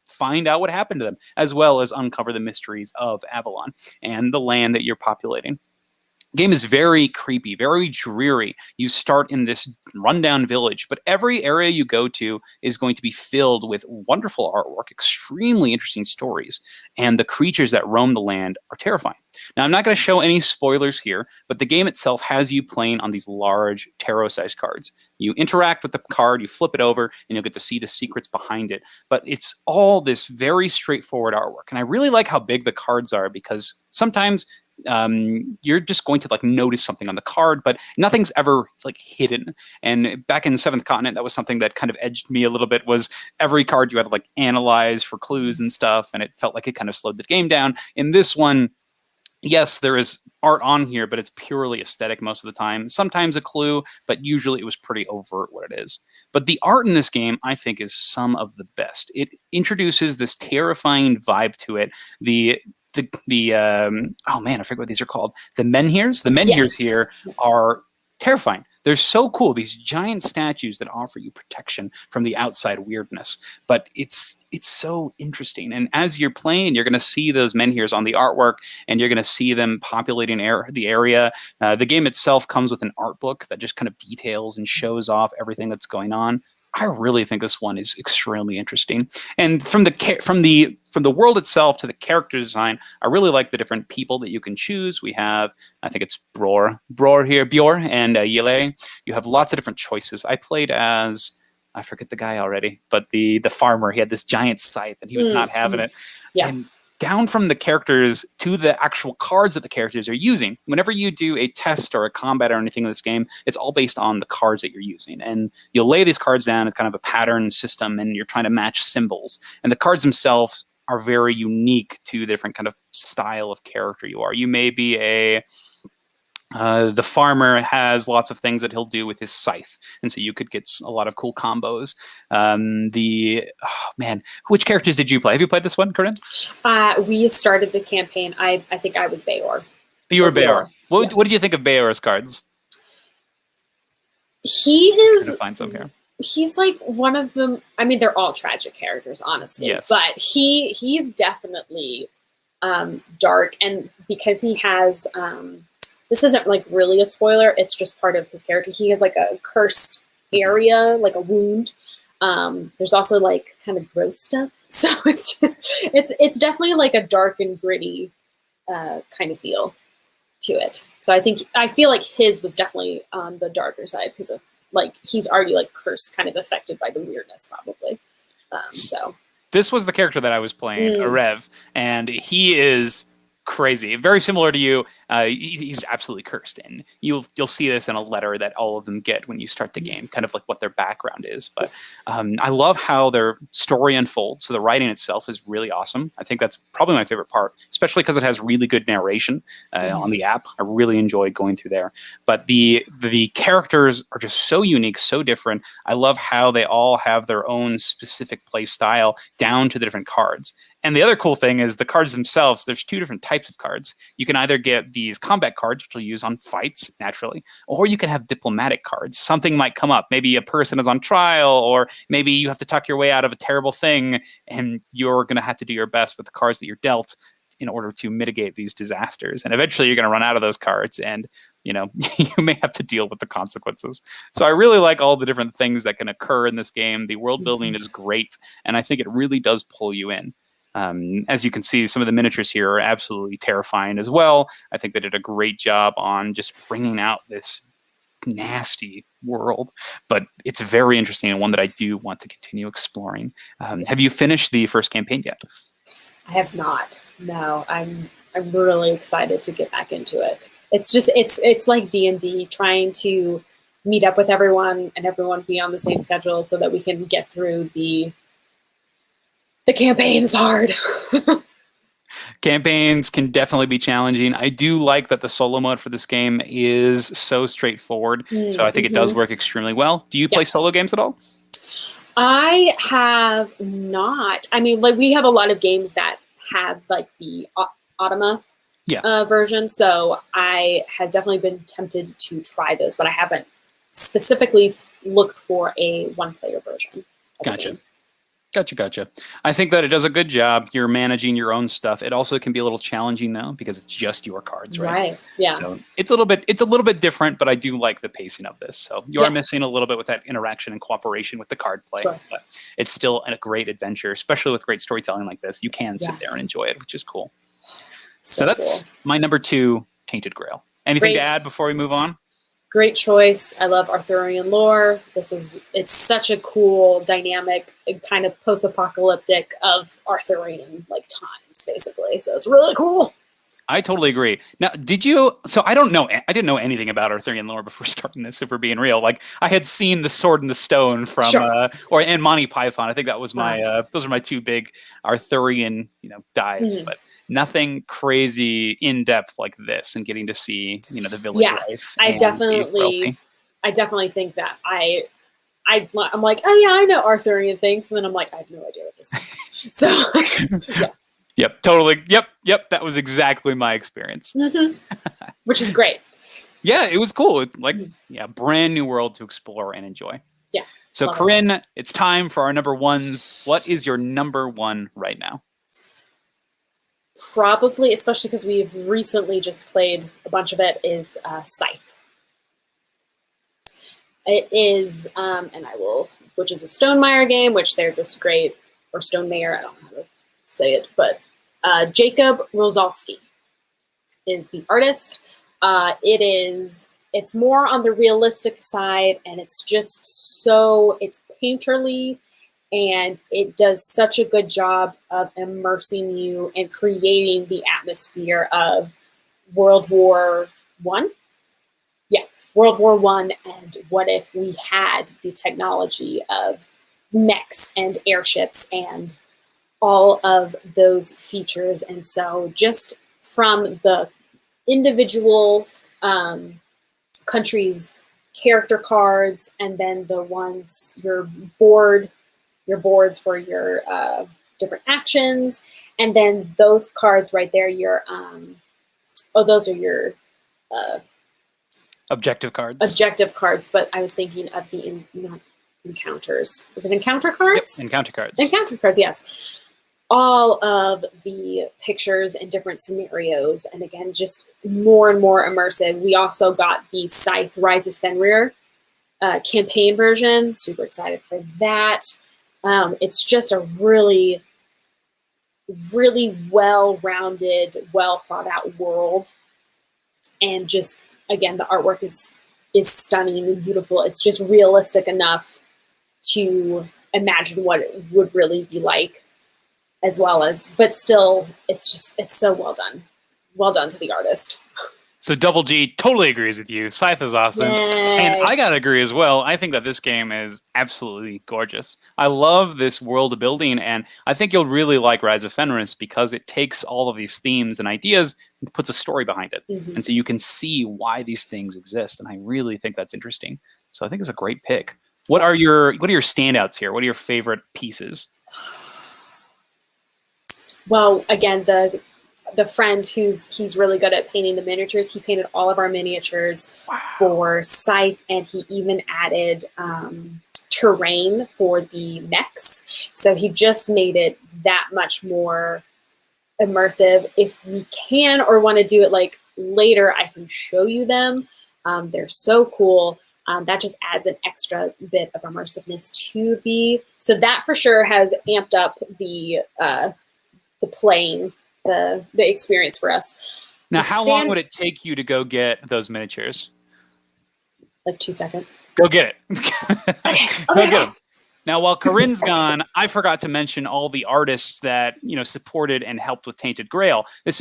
find out what happened to them, as well as uncover the mysteries of Avalon and the land that you're populating. The game is very creepy, very dreary. You start in this rundown village, but every area you go to is going to be filled with wonderful artwork, extremely interesting stories, and the creatures that roam the land are terrifying. Now, I'm not going to show any spoilers here, but the game itself has you playing on these large tarot-sized cards. You interact with the card, you flip it over, and you'll get to see the secrets behind it. But it's all this very straightforward artwork. And I really like how big the cards are because sometimes you're just going to like notice something on the card, but nothing's ever hidden. And back in the Seventh Continent, that was something that kind of edged me a little bit, was every card you had to like analyze for clues and stuff, and it felt like it kind of slowed the game down. In this one, yes, there is art on here, but it's purely aesthetic most of the time. Sometimes a clue, but usually it was pretty overt what it is. But the art in this game, I think, is some of the best. It introduces this terrifying vibe to it. Oh man, I forget what these are called. The menhirs. The menhirs here are terrifying. They're so cool. These giant statues that offer you protection from the outside weirdness. But it's so interesting. And as you're playing, you're going to see those menhirs on the artwork, and you're going to see them populating the area. The game itself comes with an art book that just kind of details and shows off everything that's going on. I really think this one is extremely interesting. And from the world itself to the character design, I really like the different people that you can choose. We have, I think it's Bjor and Yele. You have lots of different choices. I played as, I forget the guy already, but the farmer. He had this giant scythe, and he was not having it. Yeah. And down from the characters to the actual cards that the characters are using. Whenever you do a test or a combat or anything in this game, it's all based on the cards that you're using. And you'll lay these cards down as kind of a pattern system, and you're trying to match symbols. And the cards themselves are very unique to the different kind of style of character you are. You may be The farmer has lots of things that he'll do with his scythe, and so you could get a lot of cool combos. Which characters did you play? Have you played this one, Corinne? We started the campaign. I think I was Bayor. You were Bayor. Yeah. What did you think of Bayor's cards? He is. I'm gonna find some here. He's like one of them. I mean, they're all tragic characters, honestly. Yes. But he's definitely dark, and because he has this isn't like really a spoiler. It's just part of his character. He has like a cursed area, like a wound. There's also like kind of gross stuff. So it's definitely like a dark and gritty kind of feel to it. So I feel like his was definitely on the darker side because of like he's already like cursed, kind of affected by the weirdness probably. So this was the character that I was playing, Arev, and he is crazy, very similar to you. He's absolutely cursed, and you'll see this in a letter that all of them get when you start the game, kind of like what their background is. But I love how their story unfolds. So the writing itself is really awesome. I think that's probably my favorite part, especially because it has really good narration on the app. I really enjoy going through there. But the characters are just so unique, so different. I love how they all have their own specific play style down to the different cards. And the other cool thing is the cards themselves, there's two different types of cards. You can either get these combat cards, which you'll use on fights, naturally, or you can have diplomatic cards. Something might come up. Maybe a person is on trial, or maybe you have to talk your way out of a terrible thing, and you're going to have to do your best with the cards that you're dealt in order to mitigate these disasters. And eventually you're going to run out of those cards, and you may have to deal with the consequences. So I really like all the different things that can occur in this game. The world building is great, and I think it really does pull you in. As you can see, some of the miniatures here are absolutely terrifying as well. I think they did a great job on just bringing out this nasty world, but it's very interesting and one that I do want to continue exploring. Have you finished the first campaign yet? I have not. No, I'm really excited to get back into it. It's just it's like D&D, trying to meet up with everyone and everyone be on the same schedule so that we can get through the campaign is hard. Campaigns can definitely be challenging. I do like that the solo mode for this game is so straightforward. So I think it does work extremely well. Do you play solo games at all? I have not. I mean, like we have a lot of games that have like the Automa version. So I have definitely been tempted to try those, but I haven't specifically looked for a one-player version. Gotcha. Gotcha. I think that it does a good job. You're managing your own stuff. It also can be a little challenging though, because it's just your cards, right? Right. Yeah. So it's a little bit different, but I do like the pacing of this. So you are missing a little bit with that interaction and cooperation with the card play, but it's still a great adventure, especially with great storytelling like this. You can sit there and enjoy it, which is cool. So that's my number 2, Tainted Grail. Anything to add before we move on? Great choice. I love Arthurian lore. It's such a cool, dynamic, kind of post-apocalyptic of Arthurian like times, basically. So it's really cool. I totally agree. Now, so I didn't know anything about Arthurian lore before starting this, if we're being real. Like, I had seen the Sword and the Stone from, and Monty Python. I think that was those are my 2 big Arthurian, dives, but nothing crazy in depth like this, and getting to see, the village life. I definitely think that I'm like, oh yeah, I know Arthurian things. And then I'm like, I have no idea what this is. So, Yep, totally. Yep. That was exactly my experience. Which is great. Yeah, it was cool. It's like, brand new world to explore and enjoy. Yeah. So, Corinne, it's time for our number 1s. What is your number 1 right now? Probably, especially because we've recently just played a bunch of it, is Scythe. It is, which is a Stonemaier game, which they're just great, or Stonemaier, I don't know how to say it, but Jacob Rosalski is the artist. It's more on the realistic side, and it's just it's painterly, and it does such a good job of immersing you and creating the atmosphere of World War I. Yeah, World War I, and what if we had the technology of mechs and airships and all of those features. And so just from the individual countries' character cards, and then the ones your boards for your different actions, and then those cards right there, your those are your objective cards. Objective cards, but I was thinking of the encounters. Is it encounter cards? Yep, encounter cards. Encounter cards, yes. All of the pictures and different scenarios, and again, just more and more immersive. We also got the Scythe Rise of Fenrir campaign version. Super excited for that. It's just a really, really well-rounded, well-thought-out world. And just, again, the artwork is stunning and beautiful. It's just realistic enough to imagine what it would really be like, as well as, but still, it's so well done. Well done to the artist. So Double G totally agrees with you. Scythe is awesome. Yay. And I gotta agree as well. I think that this game is absolutely gorgeous. I love this world building, and I think you'll really like Rise of Fenris because it takes all of these themes and ideas and puts a story behind it. And so you can see why these things exist. And I really think that's interesting. So I think it's a great pick. What are your standouts here? What are your favorite pieces? Well, again, the friend he's really good at painting the miniatures. He painted all of our miniatures for Scythe, and he even added terrain for the mechs. So he just made it that much more immersive. If we can or want to do it like later, I can show you them. They're so cool. That just adds an extra bit of immersiveness to so that for sure has amped up the playing, the experience for us. Now, how long would it take you to go get those miniatures? Like 2 seconds. Go get it. Okay. Go get them. Now, while Corinn's gone, I forgot to mention all the artists that supported and helped with Tainted Grail. I'm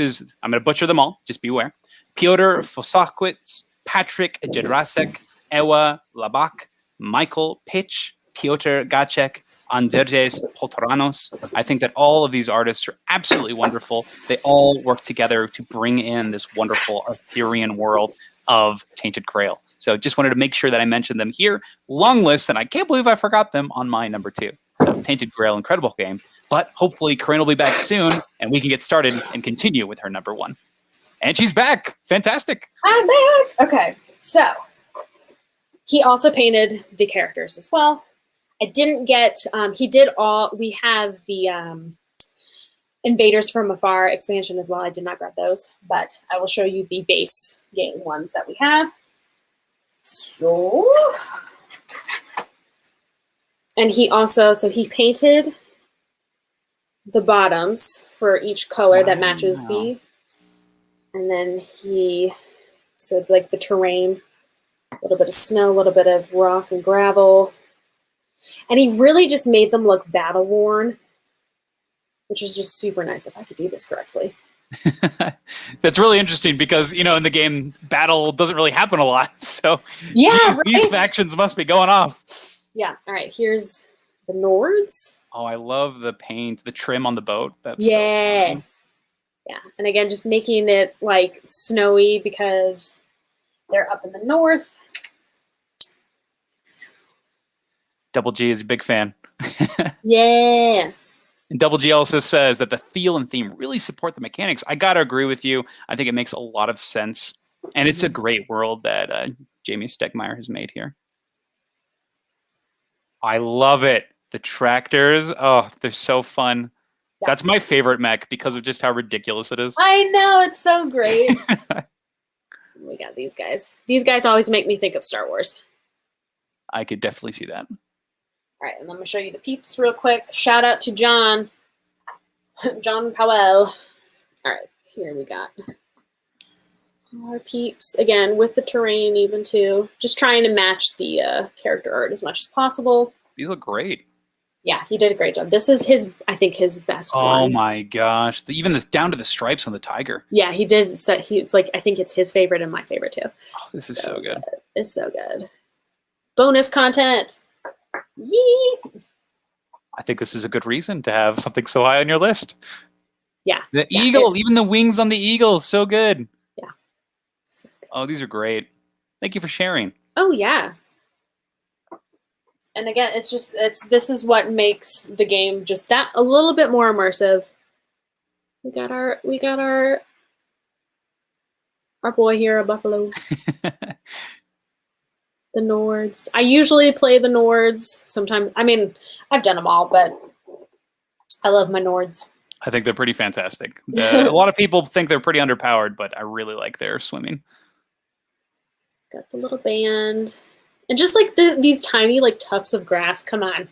going to butcher them all. Just beware. Piotr, Foksowicz, Patryk, Jędraszek, Ewa, Labak, Michael, Peitsch, Piotr, Gacek, Andrzej, Półtoranos. I think that all of these artists are absolutely wonderful. They all work together to bring in this wonderful Arthurian world of Tainted Grail. So just wanted to make sure that I mentioned them here. Long list, and I can't believe I forgot them on my number 2. So Tainted Grail, incredible game. But hopefully Corinn will be back soon, and we can get started and continue with her number 1. And she's back. Fantastic. I'm back. Okay, so he also painted the characters as well. I didn't get, we have the Invaders from Afar expansion as well. I did not grab those, but I will show you the base game ones that we have. So, and he painted the bottoms for each color that matches and then like the terrain, a little bit of snow, a little bit of rock and gravel. And he really just made them look battle-worn, which is just super nice if I could do this correctly. That's really interesting because, in the game, battle doesn't really happen a lot. So these factions must be going off. Yeah. All right. Here's the Nords. Oh, I love the paint, the trim on the boat. That's so fun. Yeah. And again, just making it like snowy because they're up in the north. Double G is a big fan. Yeah. And Double G also says that the feel and theme really support the mechanics. I got to agree with you. I think it makes a lot of sense. And it's a great world that Jamie Stegmaier has made here. I love it. The tractors, they're so fun. Yeah. That's my favorite mech because of just how ridiculous it is. I know, it's so great. We got these guys. These guys always make me think of Star Wars. I could definitely see that. All right, and I'm going to show you the peeps real quick. Shout out to John Powell. All right, here we got our peeps, again, with the terrain even too. Just trying to match the character art as much as possible. These look great. Yeah, he did a great job. This is I think his best one. Oh my gosh. Even down to the stripes on the tiger. Yeah, he did. It's like, I think it's his favorite and my favorite too. Oh, this is so good. It's so good. Bonus content. Yee! I think this is a good reason to have something so high on your list. Yeah. The eagle, even the wings on the eagle, so good. Yeah. So good. Oh, these are great. Thank you for sharing. Oh yeah. And again, this is what makes the game just that a little bit more immersive. We got our boy here, a buffalo. The Nords. I usually play the Nords. Sometimes, I mean, I've done them all, but I love my Nords. I think they're pretty fantastic. A lot of people think they're pretty underpowered, but I really like their swimming. Got the little band. And just like these tiny like tufts of grass. Come on.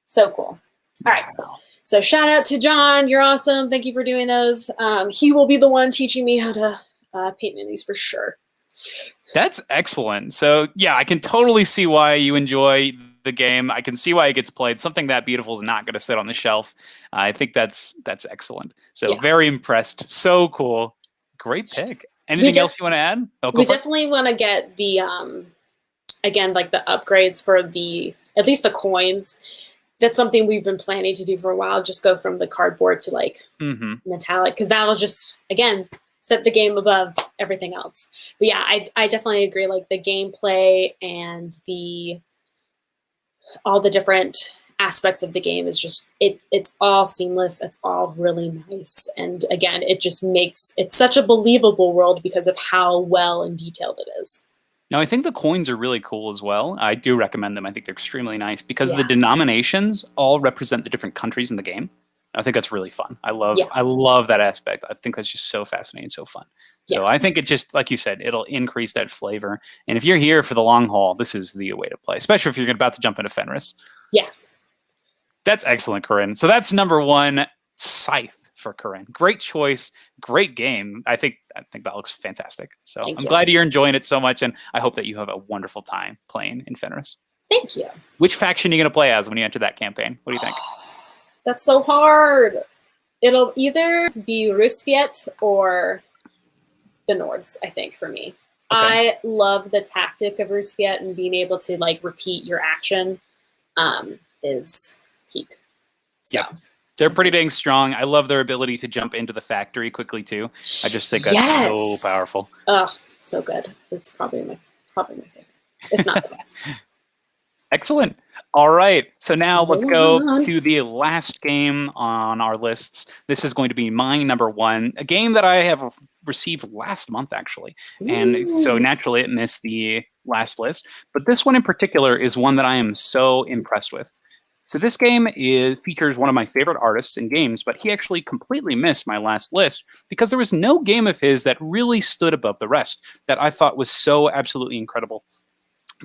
So cool. All right. Wow. So shout out to John. You're awesome. Thank you for doing those. He will be the one teaching me how to paint minis for sure. That's excellent. So yeah, I can totally see why you enjoy the game. I can see why it gets played. Something that beautiful is not going to sit on the shelf. I think that's excellent. So very impressed. So cool. Great pick. Anything else you want to add? Oh, we definitely want to get the again, like the upgrades for at least the coins. That's something we've been planning to do for a while. Just go from the cardboard to like metallic, because that'll just, again, set the game above everything else. But yeah, I definitely agree. Like the gameplay and all the different aspects of the game is just, it's all seamless. It's all really nice. And again, it just makes it such a believable world because of how well and detailed it is. Now, I think the coins are really cool as well. I do recommend them. I think they're extremely nice because the denominations all represent the different countries in the game. I think that's really fun. I love that aspect. I think that's just so fascinating, so fun. So I think it just, like you said, it'll increase that flavor. And if you're here for the long haul, this is the way to play, especially if you're about to jump into Fenris. Yeah. That's excellent, Corinne. So that's number one, Scythe for Corinne. Great choice. Great game. I think that looks fantastic. So I'm glad you're enjoying it so much, and I hope that you have a wonderful time playing in Fenris. Thank you. Which faction are you going to play as when you enter that campaign? What do you think? That's so hard. It'll either be Rusviet or the Nords, I think, for me. Okay. I love the tactic of Rusviet, and being able to like repeat your action is peak. So. Yeah. They're pretty dang strong. I love their ability to jump into the factory quickly too. I just think that's so powerful. Oh, so good. It's probably my favorite, if not the best. Excellent. All right. So now let's go to the last game on our lists. This is going to be my number one, a game that I have received last month, actually. And so naturally it missed the last list. But this one in particular is one that I am so impressed with. So this game features one of my favorite artists in games, but he actually completely missed my last list because there was no game of his that really stood above the rest that I thought was so absolutely incredible.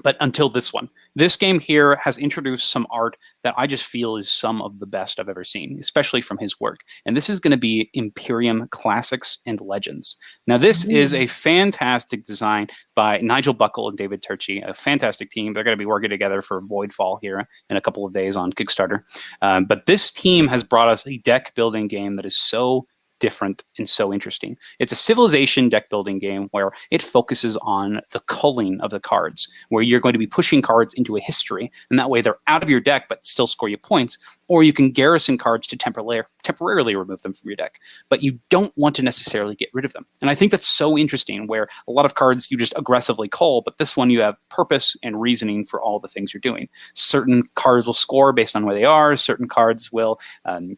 But until this one. This game here has introduced some art that I just feel is some of the best I've ever seen, especially from his work. And this is going to be Imperium Classics and Legends. Now, this is a fantastic design by Nigel Buckle and David Turchi, a fantastic team. They're going to be working together for Voidfall here in a couple of days on Kickstarter. But this team has brought us a deck building game that is so different and so interesting. It's a civilization deck building game where it focuses on the culling of the cards, where you're going to be pushing cards into a history, and that way they're out of your deck but still score you points, or you can garrison cards to temporarily remove them from your deck, but you don't want to necessarily get rid of them. And I think that's so interesting, where a lot of cards you just aggressively cull, but this one you have purpose and reasoning for all the things you're doing. Certain cards will score based on where they are, certain cards will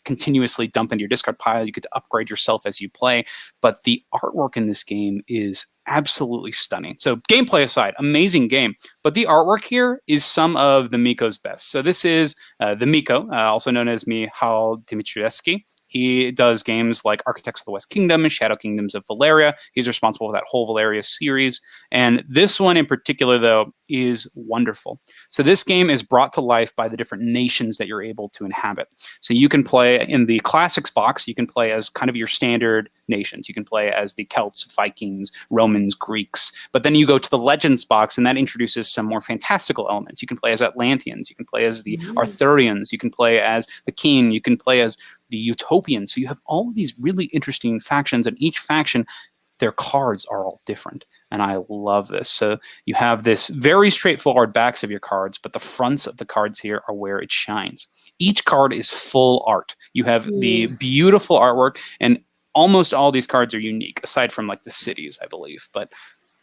continuously dump into your discard pile. You get to upgrade yourself as you play, but the artwork in this game is absolutely stunning. So gameplay aside, amazing game, but the artwork here is some of the Miko's best. So this is the Miko, also known as Mihajlo Dimitrievski. He does games like Architects of the West Kingdom and Shadow Kingdoms of Valeria. He's responsible for that whole Valeria series. And this one in particular, though, is wonderful. So this game is brought to life by the different nations that you're able to inhabit. So you can play in the Classics box, you can play as kind of your standard nations. You can play as the Celts, Vikings, Romans, Greeks. But then you go to the Legends box, and that introduces some more fantastical elements. You can play as Atlanteans. You can play as the Arthurians. You can play as the King. You can play as the Utopians. So you have all of these really interesting factions, and each faction, their cards are all different. And I love this. So you have this very straightforward backs of your cards, but the fronts of the cards here are where it shines. Each card is full art. You have the beautiful artwork, and almost all these cards are unique, aside from like the cities, I believe. But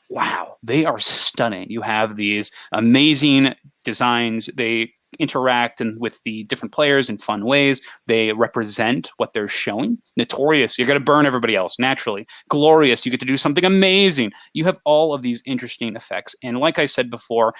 wow, they are stunning. You have these amazing designs. They interact and with the different players in fun ways. They represent what they're showing. Notorious, you're going to burn everybody else naturally. Glorious, you get to do something amazing. You have all of these interesting effects. And like I said before,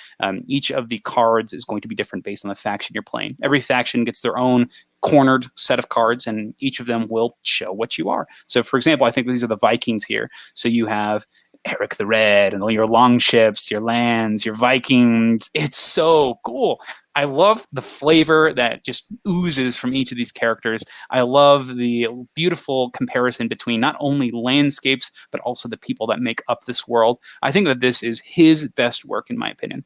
each of the cards is going to be different based on the faction you're playing. Every faction gets their own cornered set of cards, and each of them will show what you are. So for example, I think these are the Vikings here. So you have Eric the Red and all your longships, your lands, your Vikings. It's so cool. I love the flavor that just oozes from each of these characters. I love the beautiful comparison between not only landscapes, but also the people that make up this world. I think that this is his best work, in my opinion.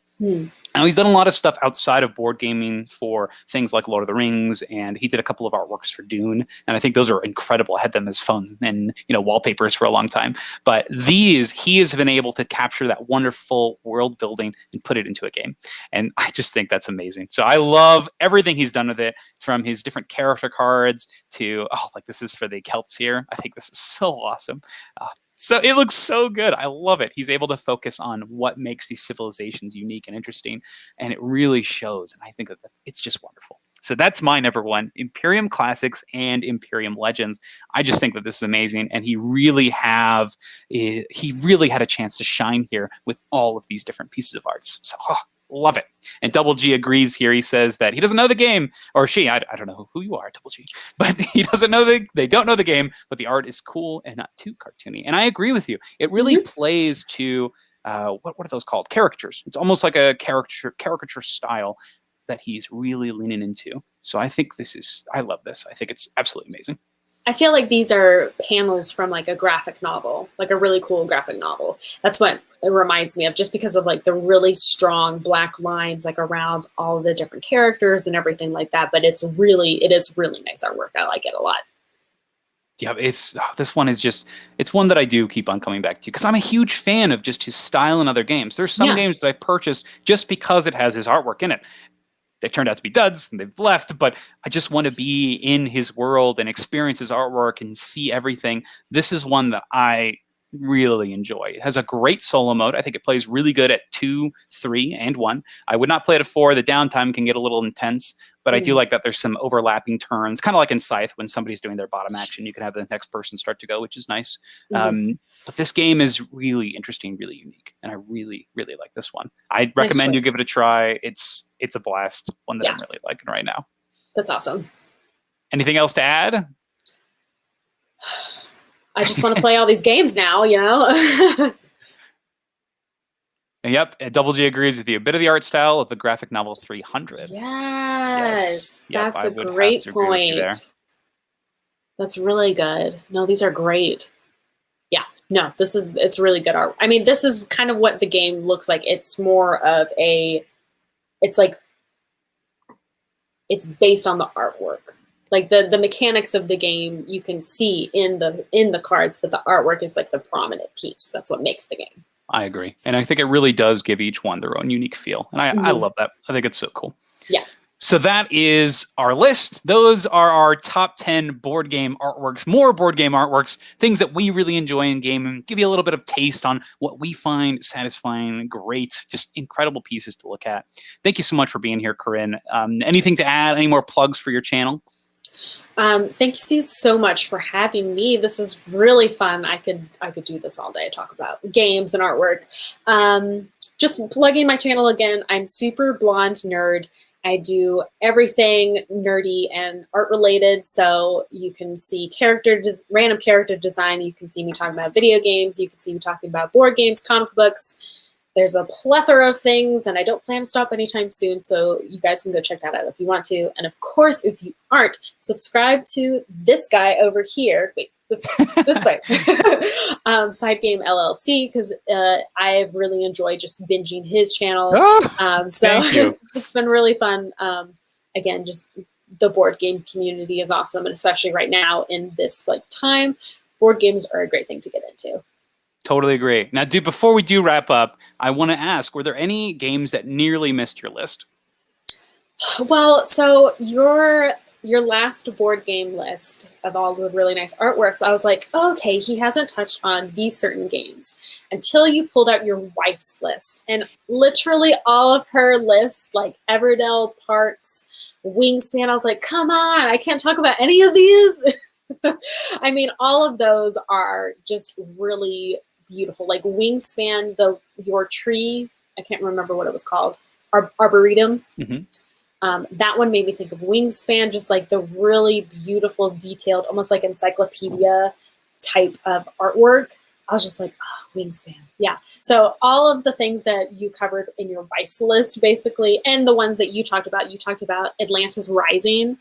Now, he's done a lot of stuff outside of board gaming for things like Lord of the Rings, and he did a couple of artworks for Dune, and I think those are incredible. I had them as fun and wallpapers for a long time. But these, he has been able to capture that wonderful world building and put it into a game, and I just think that's amazing. So I love everything he's done with it, from his different character cards to, like this is for the Celts here. I think this is so awesome. So it looks so good. I love it. He's able to focus on what makes these civilizations unique and interesting, and it really shows. And I think that it's just wonderful. So that's my number one, Imperium Classics and Imperium Legends. I just think that this is amazing, and he really had a chance to shine here with all of these different pieces of arts. So love it. And Double G agrees here. He says that he doesn't know the game, or she, I don't know who you are, Double G, but he doesn't know they don't know the game, but the art is cool and not too cartoony. And I agree with you. It really plays to, what are those called? Caricatures. It's almost like a caricature style that he's really leaning into. So I think I love this. I think it's absolutely amazing. I feel like these are panels from like a graphic novel, like a really cool graphic novel. That's what it reminds me of, just because of like the really strong black lines like around all of the different characters and everything like that. But it is really nice artwork. I like it a lot. Yeah, this one is it's one that I do keep on coming back to, because I'm a huge fan of just his style in other games. There's some games that I've purchased just because it has his artwork in it. They've turned out to be duds and they've left, but I just want to be in his world and experience his artwork and see everything. This is one that I really enjoy. It has a great solo mode. I think it plays really good at 2, 3, and 1. I would not play it at 4. The downtime can get a little intense, but I do like that there's some overlapping turns, kind of like in Scythe when somebody's doing their bottom action. You can have the next person start to go, which is nice. But this game is really interesting, really unique, and I really, really like this one. I'd recommend you give it a try. It's a blast, one that I'm really liking right now. That's awesome. Anything else to add? I just want to play all these games now, Yep, Double G agrees with you. A bit of the art style of the graphic novel 300. Yes, Yep, that's a great point. That's really good. No, these are great. Yeah, no, it's really good art. I mean, this is kind of what the game looks like. It's more of it's based on the artwork. Like the mechanics of the game you can see in the cards, but the artwork is like the prominent piece. That's what makes the game. I agree. And I think it really does give each one their own unique feel. And I love that. I think it's so cool. Yeah. So that is our list. Those are our top 10 board game artworks, more board game artworks, things that we really enjoy in gaming, give you a little bit of taste on what we find satisfying, great, just incredible pieces to look at. Thank you so much for being here, Corinn. Anything to add? Any more plugs for your channel? Thank you so much for having me. This is really fun. I could do this all day, talk about games and artwork. Just plugging my channel again. I'm Superblondenerd. I do everything nerdy and art related. So you can see random character design. You can see me talking about video games. You can see me talking about board games, comic books. There's a plethora of things, and I don't plan to stop anytime soon, so you guys can go check that out if you want to. And of course, if you aren't, subscribe to this guy over here. Wait, this way. SideGame LLC, because I've really enjoyed just binging his channel. So it's been really fun. Again, just the board game community is awesome, and especially right now in this time, board games are a great thing to get into. Totally agree. Now, before we do wrap up, I want to ask, were there any games that nearly missed your list? Well, so your your last board game list of all the really nice artworks, I was like, okay, he hasn't touched on these certain games until you pulled out your wife's list. And literally all of her lists, like Everdell, Parks, Wingspan, I was like, come on, I can't talk about any of these. I mean, all of those are just really beautiful. Like Wingspan, your tree, I can't remember what it was called, Arboretum. That one made me think of Wingspan, just like the really beautiful, detailed, almost like encyclopedia type of artwork. I was just like, oh, Wingspan. Yeah. So all of the things that you covered in your wife's list, basically, and the ones that you talked about Atlantis Rising.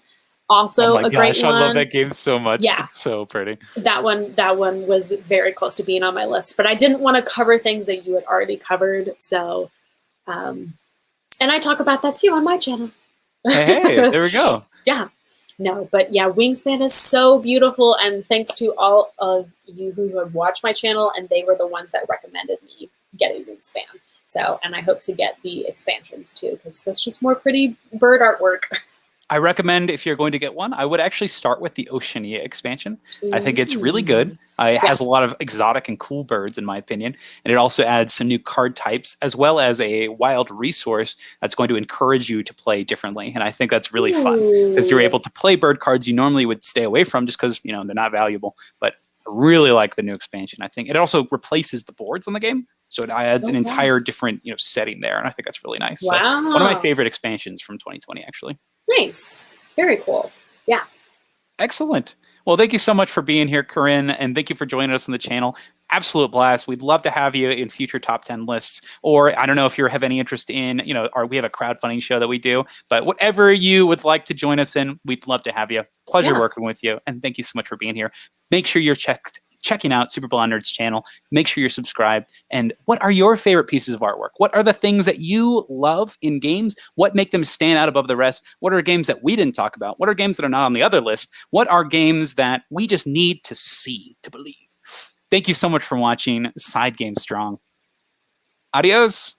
Also a great one. I love that game so much. Yeah. It's so pretty. That one was very close to being on my list, but I didn't want to cover things that you had already covered. So, and I talk about that too on my channel. Hey, there we go. Yeah. No, but yeah, Wingspan is so beautiful, and thanks to all of you who have watched my channel, and they were the ones that recommended me getting Wingspan. So, and I hope to get the expansions too, because that's just more pretty bird artwork. I recommend, if you're going to get one, I would actually start with the Oceania expansion. I think it's really good. It has a lot of exotic and cool birds, in my opinion. And it also adds some new card types, as well as a wild resource that's going to encourage you to play differently. And I think that's really fun, because you're able to play bird cards you normally would stay away from just because, you know, they're not valuable. But I really like the new expansion. I think it also replaces the boards on the game. So it adds an entire different, you know, setting there. And I think that's really nice. Wow. So one of my favorite expansions from 2020, actually. Nice. Very cool. Yeah. Excellent. Well, thank you so much for being here, Corinne, and thank you for joining us on the channel. Absolute blast. We'd love to have you in future top 10 lists, or I don't know if you have any interest in, you know, we have a crowdfunding show that we do, but whatever you would like to join us in, we'd love to have you. Pleasure working with you, and thank you so much for being here. Make sure you're checking out Superblondenerd's channel. Make sure you're subscribed. And what are your favorite pieces of artwork? What are the things that you love in games? What make them stand out above the rest? What are games that we didn't talk about? What are games that are not on the other list? What are games that we just need to see to believe? Thank you so much for watching Side Game Strong. Adios.